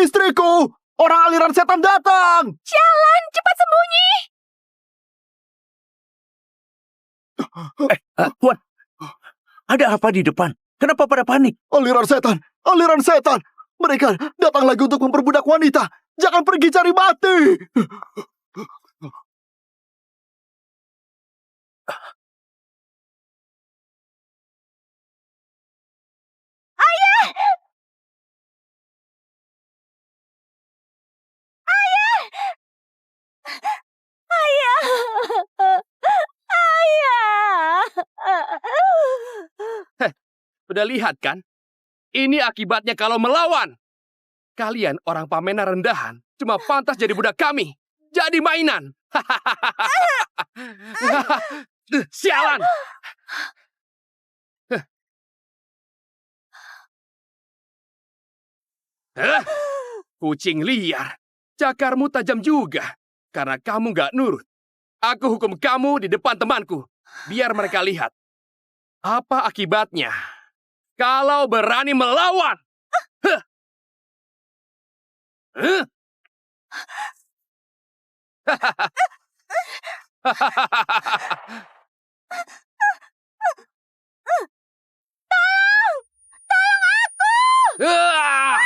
Istriku! Orang aliran setan datang! Jalan, cepat sembunyi! Tuan, ada apa di depan? Kenapa pada panik? Aliran setan! Aliran setan! Mereka datang lagi untuk memperbudak wanita! Jangan pergi cari mati! Ayah! Ayah! Ayah! Ayah! Udah lihat kan? Ini akibatnya kalau melawan. Kalian orang pamena rendahan cuma pantas jadi budak kami. Jadi mainan. Sialan. Kucing liar. Cakarmu tajam juga. Karena kamu gak nurut. Aku hukum kamu di depan temanku. Biar mereka lihat. Apa akibatnya kalau berani melawan. Huh. Huh? Ah!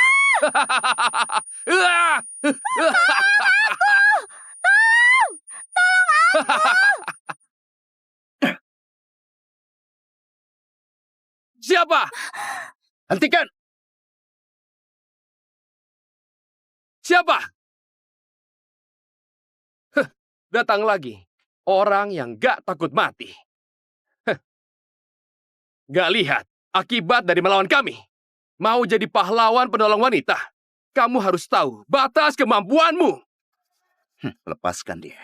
Ah! Siapa? Hentikan! Siapa? Heh, datang lagi. Orang yang gak takut mati. Heh. Gak lihat akibat dari melawan kami. Mau jadi pahlawan penolong wanita, kamu harus tahu batas kemampuanmu. Lepaskan dia.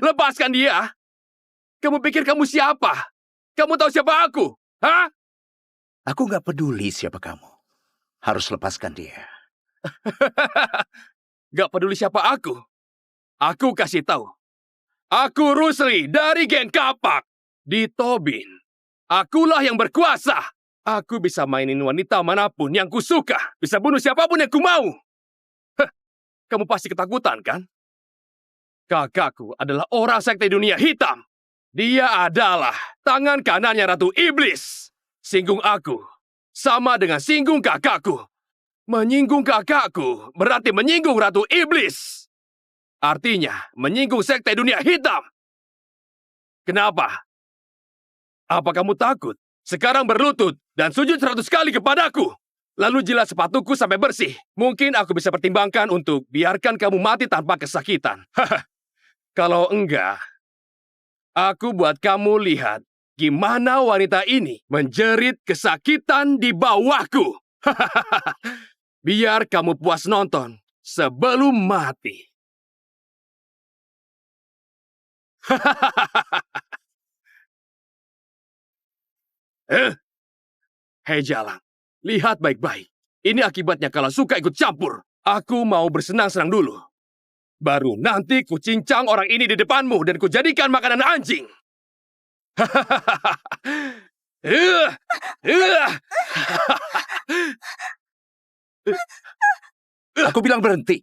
Lepaskan dia? Kamu pikir kamu siapa? Kamu tahu siapa aku? Hah? Aku gak peduli siapa kamu. Harus lepaskan dia. Gak peduli siapa aku. Aku kasih tahu. Aku Rusli dari geng Kapak. Di Tobin. Akulah yang berkuasa. Aku bisa mainin wanita manapun yang kusuka. Bisa bunuh siapapun yang ku mau. Heh, kamu pasti ketakutan, kan? Kakakku adalah orang sekte dunia hitam. Dia adalah tangan kanannya Ratu Iblis. Singgung aku sama dengan singgung kakakku. Menyinggung kakakku berarti menyinggung Ratu Iblis. Artinya menyinggung sekte dunia hitam. Kenapa? Apa kamu takut? Sekarang berlutut dan sujud 100 kali kepadaku. Lalu jilat sepatuku sampai bersih. Mungkin aku bisa pertimbangkan untuk biarkan kamu mati tanpa kesakitan. Kalau enggak, aku buat kamu lihat gimana wanita ini menjerit kesakitan di bawahku. Biar kamu puas nonton sebelum mati. Hei Jalang, lihat baik-baik. Ini akibatnya kalau suka ikut campur. Aku mau bersenang-senang dulu. Baru nanti ku cincang orang ini di depanmu dan ku jadikan makanan anjing. Aku bilang berhenti.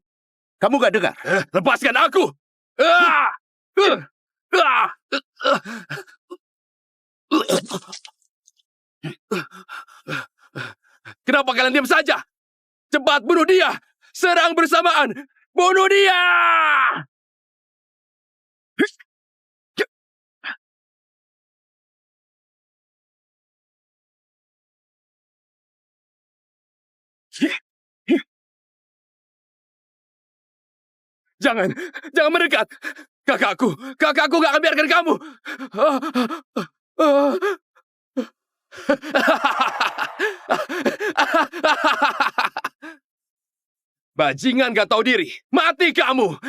Kamu gak dengar? Lepaskan aku! Kenapa kalian diam saja? Cepat bunuh dia! Serang bersamaan! Bunuh dia! Jangan mendekat. Kakakku gak akan biarkan kamu. Bajingan gak tahu diri. Mati kamu.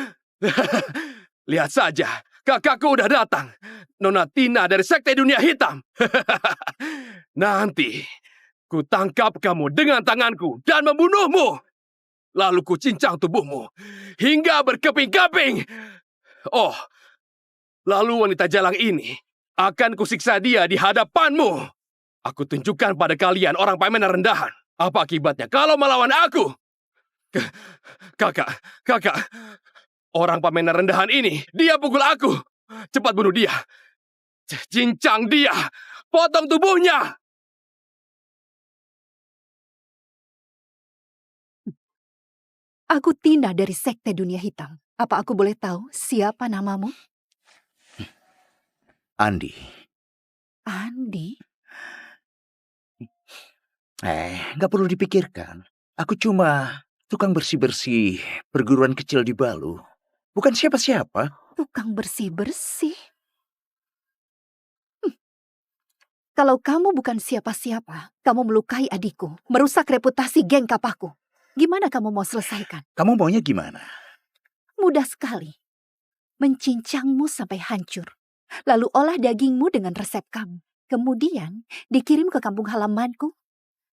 Lihat saja, kakakku udah datang. Nona Tina dari sekte dunia hitam. Nanti ku tangkap kamu dengan tanganku dan membunuhmu. Lalu ku cincang tubuhmu hingga berkeping-keping. Oh, lalu wanita jalang ini akan kusiksa dia di hadapanmu. Aku tunjukkan pada kalian orang pamenan rendahan. Apa akibatnya kalau melawan aku? Kakak. Orang pamenan rendahan ini, dia pukul aku. Cepat bunuh dia. Cincang dia. Potong tubuhnya. Aku Tina dari sekte dunia hitam. Apa aku boleh tahu siapa namamu? Andi. Andi? Gak perlu dipikirkan. Aku cuma tukang bersih-bersih perguruan kecil di Balu. Bukan siapa-siapa. Tukang bersih-bersih? Kalau kamu bukan siapa-siapa, kamu melukai adikku, merusak reputasi geng Kapakku. Gimana kamu mau selesaikan? Kamu maunya gimana? Mudah sekali. Mencincangmu sampai hancur. Lalu olah dagingmu dengan resep kamu. Kemudian dikirim ke kampung halamanku.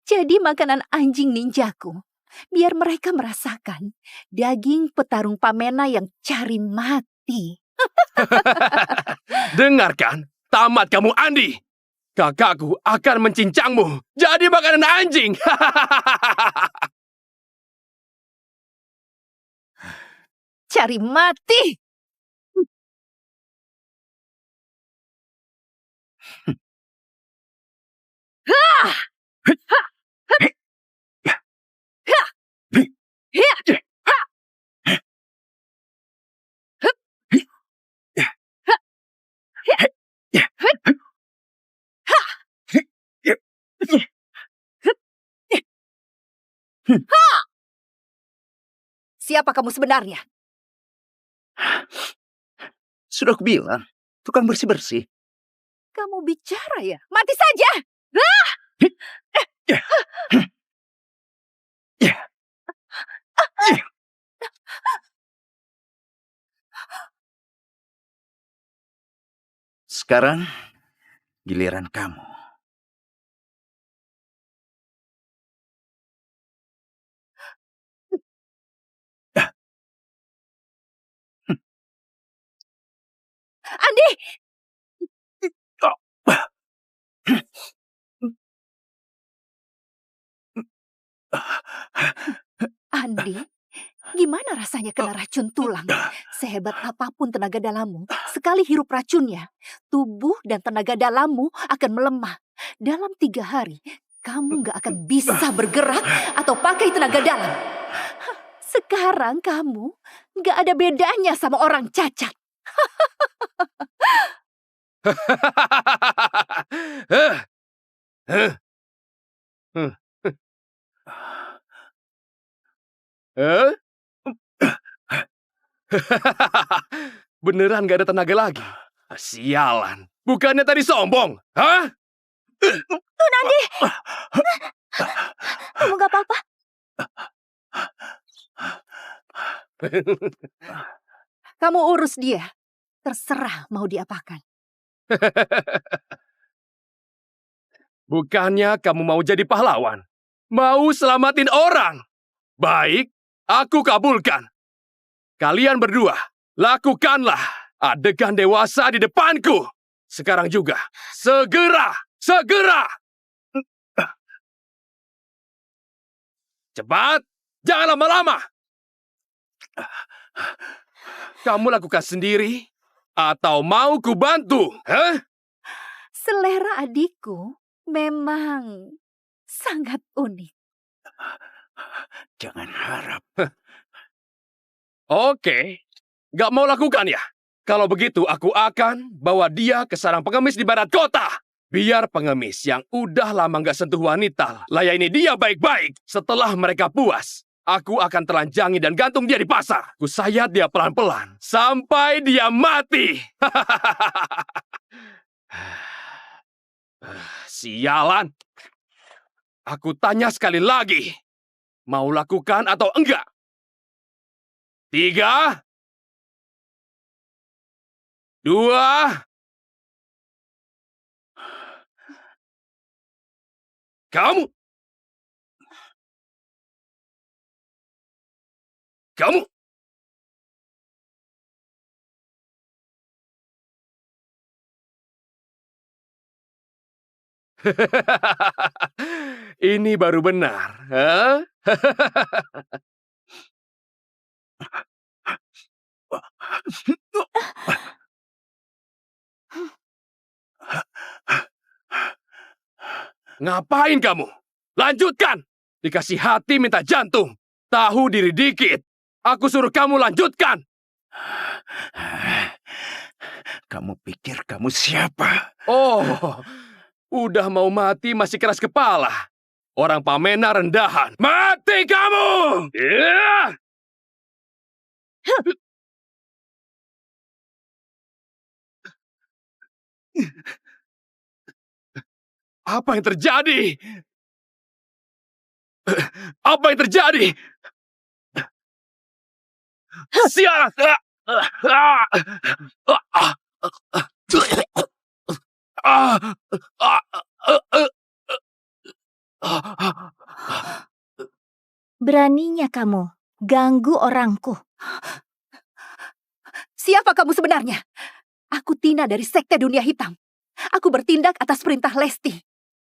Jadi makanan anjing ninjaku. Biar mereka merasakan daging petarung Pamena yang cari mati. Dengarkan, tamat kamu Andi. kakakku akan mencincangmu jadi makanan anjing. Cari mati! Siapa kamu sebenarnya? Sudah aku bilang, tukang bersih-bersih. Kamu bicara ya? Mati saja! Sekarang giliran kamu. Andi! Andi, gimana rasanya kena racun tulang? Sehebat apapun tenaga dalammu, sekali hirup racunnya, tubuh dan tenaga dalammu akan melemah. Dalam 3 hari, kamu gak akan bisa bergerak atau pakai tenaga dalam. Sekarang kamu gak ada bedanya sama orang cacat. Beneran gak ada tenaga lagi? Sialan. Bukannya tadi sombong? Hah? Tun Andi! Kamu gak apa-apa? Kamu urus dia. Terserah mau diapakan. Bukannya kamu mau jadi pahlawan? Mau selamatin orang? Baik, aku kabulkan. Kalian berdua, lakukanlah adegan dewasa di depanku. Sekarang juga, segera, segera. Cepat, jangan lama-lama. Kamu lakukan sendiri atau mau ku bantu? Hah? Selera adikku memang sangat unik. Jangan harap. Oke, gak mau lakukan ya? Kalau begitu aku akan bawa dia ke sarang pengemis di barat kota. Biar pengemis yang udah lama gak sentuh wanita layani dia baik-baik. Setelah mereka puas, aku akan telanjangi dan gantung dia di pasar. Ku sayat dia pelan-pelan sampai dia mati. Sialan. Aku tanya sekali lagi. Mau lakukan atau enggak? 3, 2, kamu. Kamu. Ini baru benar. Hah? Ngapain kamu? Lanjutkan! Dikasih hati minta jantung. Tahu diri dikit. Aku suruh kamu lanjutkan. Kamu pikir kamu siapa? Oh, udah mau mati masih keras kepala. Orang pamena rendahan. Mati kamu! Yeah! Apa yang terjadi? Apa yang terjadi? Sialan! Beraninya kamu ganggu orangku. Siapa kamu sebenarnya? Aku Tina dari Sekte Dunia Hitam. Aku bertindak atas perintah Lesti.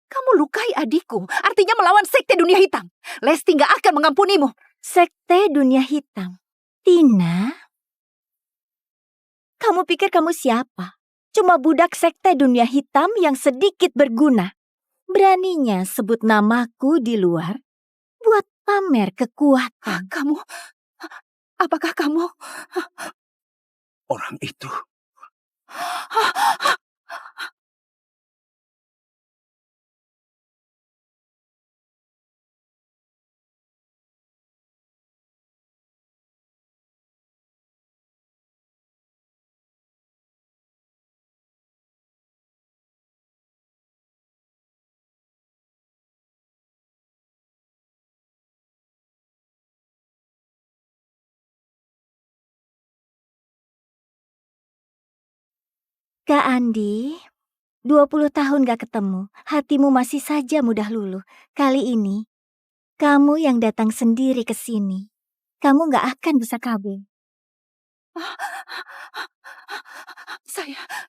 Kamu lukai adikku, artinya melawan sekte dunia hitam. Lesti nggak akan mengampunimu. Sekte dunia hitam. Tina? Kamu pikir kamu siapa? Cuma budak sekte dunia hitam yang sedikit berguna. Beraninya sebut namaku di luar buat pamer kekuatan. Apakah kamu? Orang itu. Kak Andi, 20 tahun gak ketemu, hatimu masih saja mudah luluh. Kali ini, kamu yang datang sendiri ke sini. Kamu gak akan bisa kabur.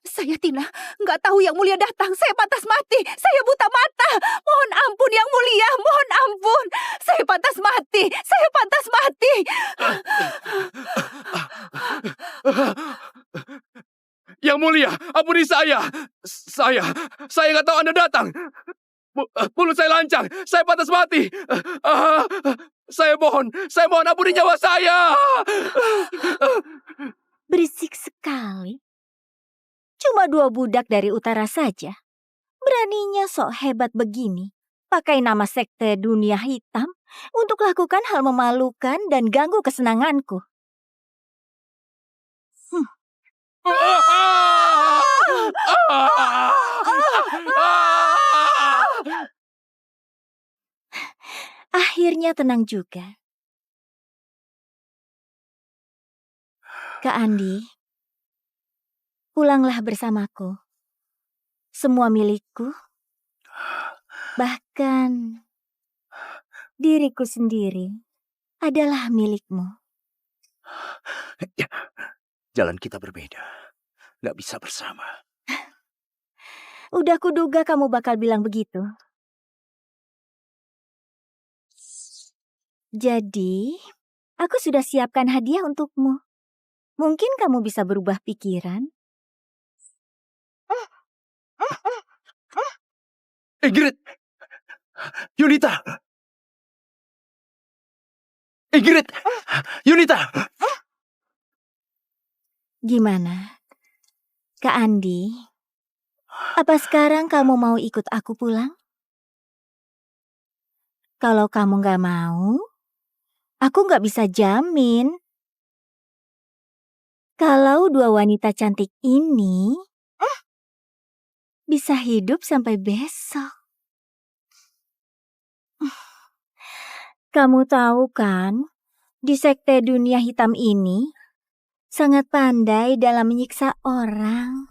Saya Tina, nggak tahu Yang Mulia datang. Saya pantas mati. Saya buta mata. Mohon ampun Yang Mulia, mohon ampun. Saya pantas mati. Saya pantas mati. Yang Mulia, ampuni saya. Saya nggak tahu Anda datang. Mulut saya lancang, saya pantas mati. Saya mohon ampuni nyawa saya. Berisik sekali. Cuma 2 budak dari utara saja. Beraninya sok hebat begini. Pakai nama sekte dunia hitam untuk lakukan hal memalukan dan ganggu kesenanganku. Akhirnya tenang juga. Kak Andi, pulanglah bersamaku. Semua milikku, bahkan diriku sendiri adalah milikmu. Ya, jalan kita berbeda. Gak bisa bersama. Udah kuduga kamu bakal bilang begitu. Jadi, aku sudah siapkan hadiah untukmu. Mungkin kamu bisa berubah pikiran. Ingrid! Yunita! Ingrid! Yunita! Gimana? Kak Andi, apa sekarang kamu mau ikut aku pulang? Kalau kamu gak mau, aku gak bisa jamin. Kalau 2 wanita cantik ini bisa hidup sampai besok. Kamu tahu kan, di sekte dunia hitam ini sangat pandai dalam menyiksa orang.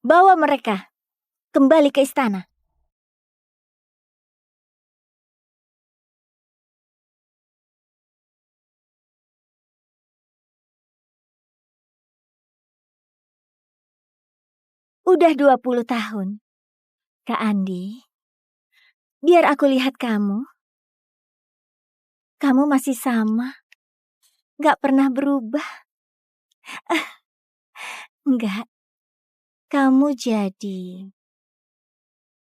Bawa mereka kembali ke istana. Udah 20 tahun. Kak Andi, biar aku lihat kamu. Kamu masih sama. Gak pernah berubah. Enggak. Kamu jadi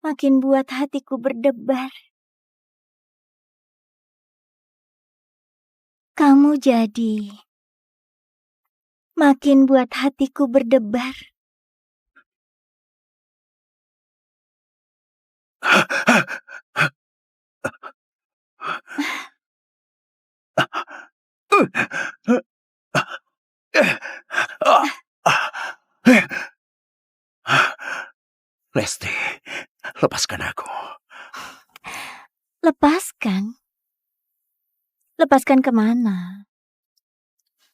makin buat hatiku berdebar. Kamu jadi makin buat hatiku berdebar. Lesti, lepaskan aku. Lepaskan? Lepaskan kemana?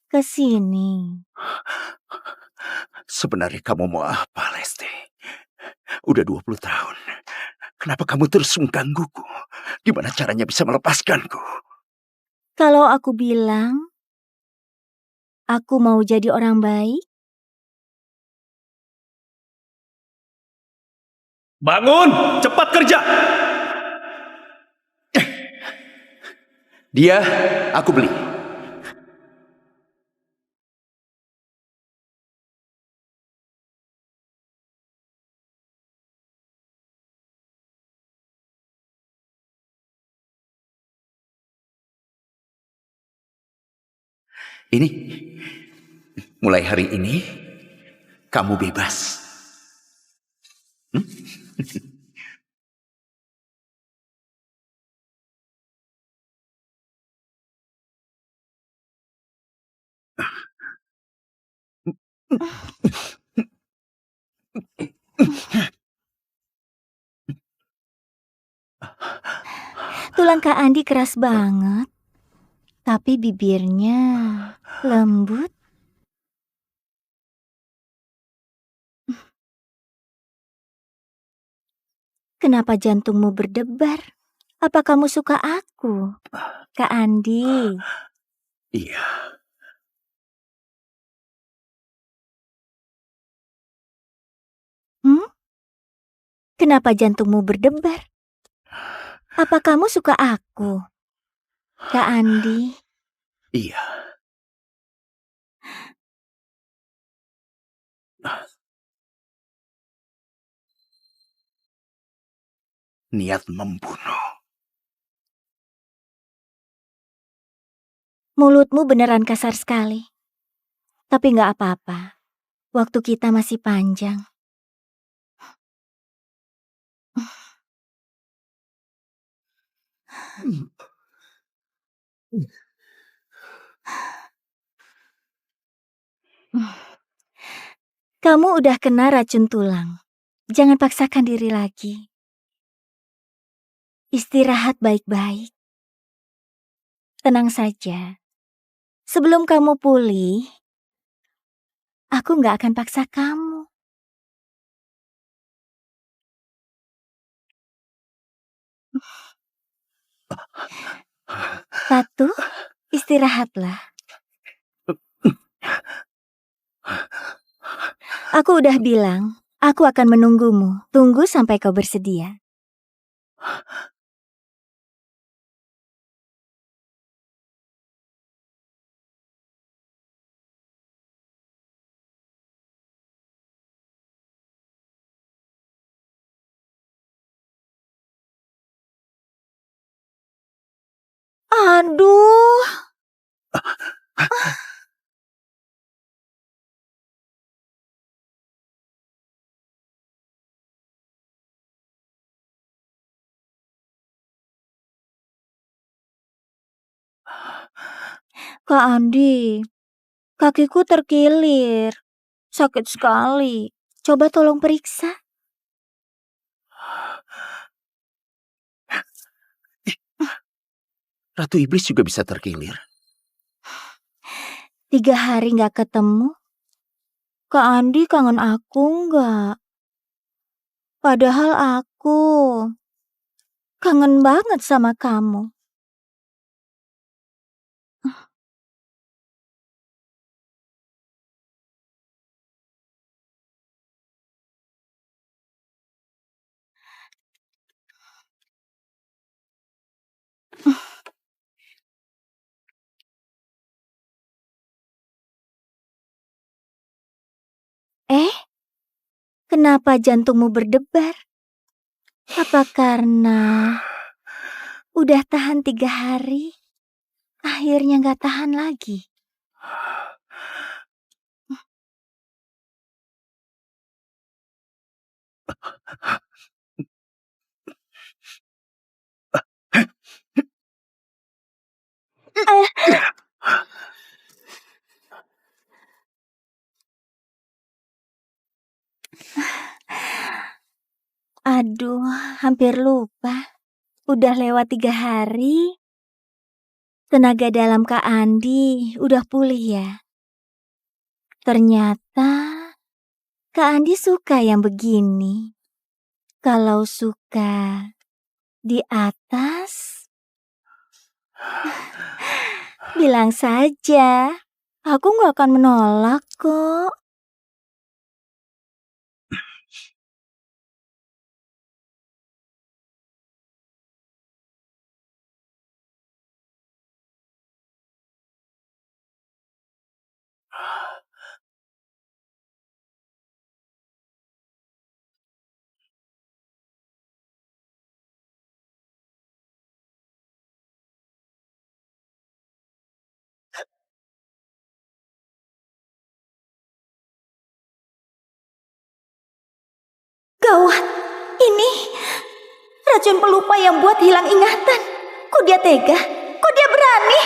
Ke sini. Sebenarnya kamu mau apa, Lesti? Udah 20 tahun. Kenapa kamu terus menggangguku? Gimana caranya bisa melepaskanku? Kalau aku bilang, aku mau jadi orang baik, Bangun! Cepat kerja! Dia aku beli. Ini, mulai hari ini, kamu bebas. Hmm? tulang Kak Andi keras banget. Tapi bibirnya lembut. Kenapa jantungmu berdebar? Apa kamu suka aku, Kak Andi? Iya. Kenapa jantungmu berdebar? Apa kamu suka aku, Kak Andi? Iya. Niat membunuh. Mulutmu beneran kasar sekali. Tapi nggak apa-apa. Waktu kita masih panjang. Kamu udah kena racun tulang. Jangan paksakan diri lagi. Istirahat baik-baik. Tenang saja. Sebelum kamu pulih, aku nggak akan paksa kamu. Patuh, istirahatlah. Aku udah bilang, aku akan menunggumu. Tunggu sampai kau bersedia. Aduh. Kak Andi, kakiku terkilir. Sakit sekali. Coba tolong periksa. Ratu Iblis juga bisa terkilir. 3 hari nggak ketemu. Kak Andi kangen aku nggak? Padahal aku kangen banget sama kamu. Kenapa jantungmu berdebar? Apa karena udah tahan 3 hari, akhirnya nggak tahan lagi? Aduh, hampir lupa. Udah lewat 3 hari. Tenaga dalam Kak Andi udah pulih ya. Ternyata Kak Andi suka yang begini. Kalau suka di atas, bilang saja. Aku nggak akan menolak kok. Gawat, ini racun pelupa yang buat hilang ingatan. Kok dia tega? Kok dia berani?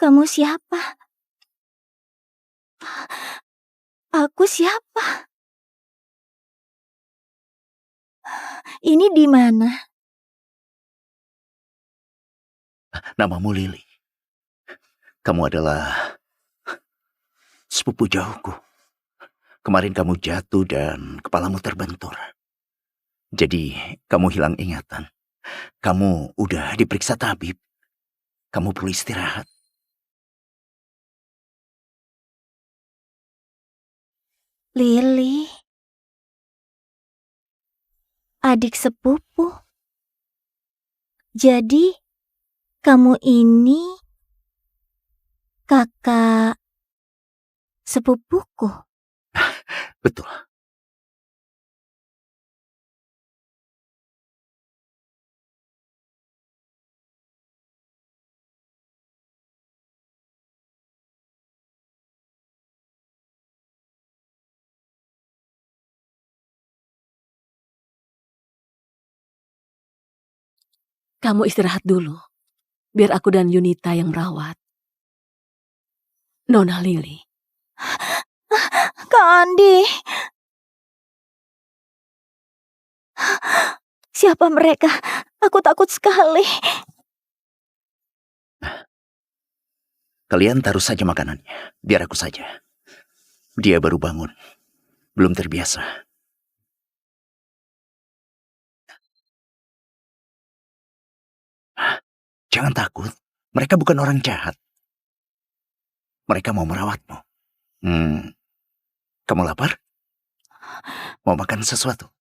Kamu siapa? Aku siapa? Ini di mana? Namamu Lily. Kamu adalah sepupu jauhku. Kemarin kamu jatuh dan kepalamu terbentur. Jadi kamu hilang ingatan. Kamu udah diperiksa tabib. Kamu perlu istirahat. Lily. Adik sepupu. Jadi, kamu ini kakak sepupuku. Betul. Kamu istirahat dulu, biar aku dan Yunita yang merawat. Nona Lily. Kak Andi. Siapa mereka? Aku takut sekali. Kalian taruh saja makanannya. Biar aku saja. Dia baru bangun. Belum terbiasa. Jangan takut. Mereka bukan orang jahat. Mereka mau merawatmu. Kamu lapar? Mau makan sesuatu?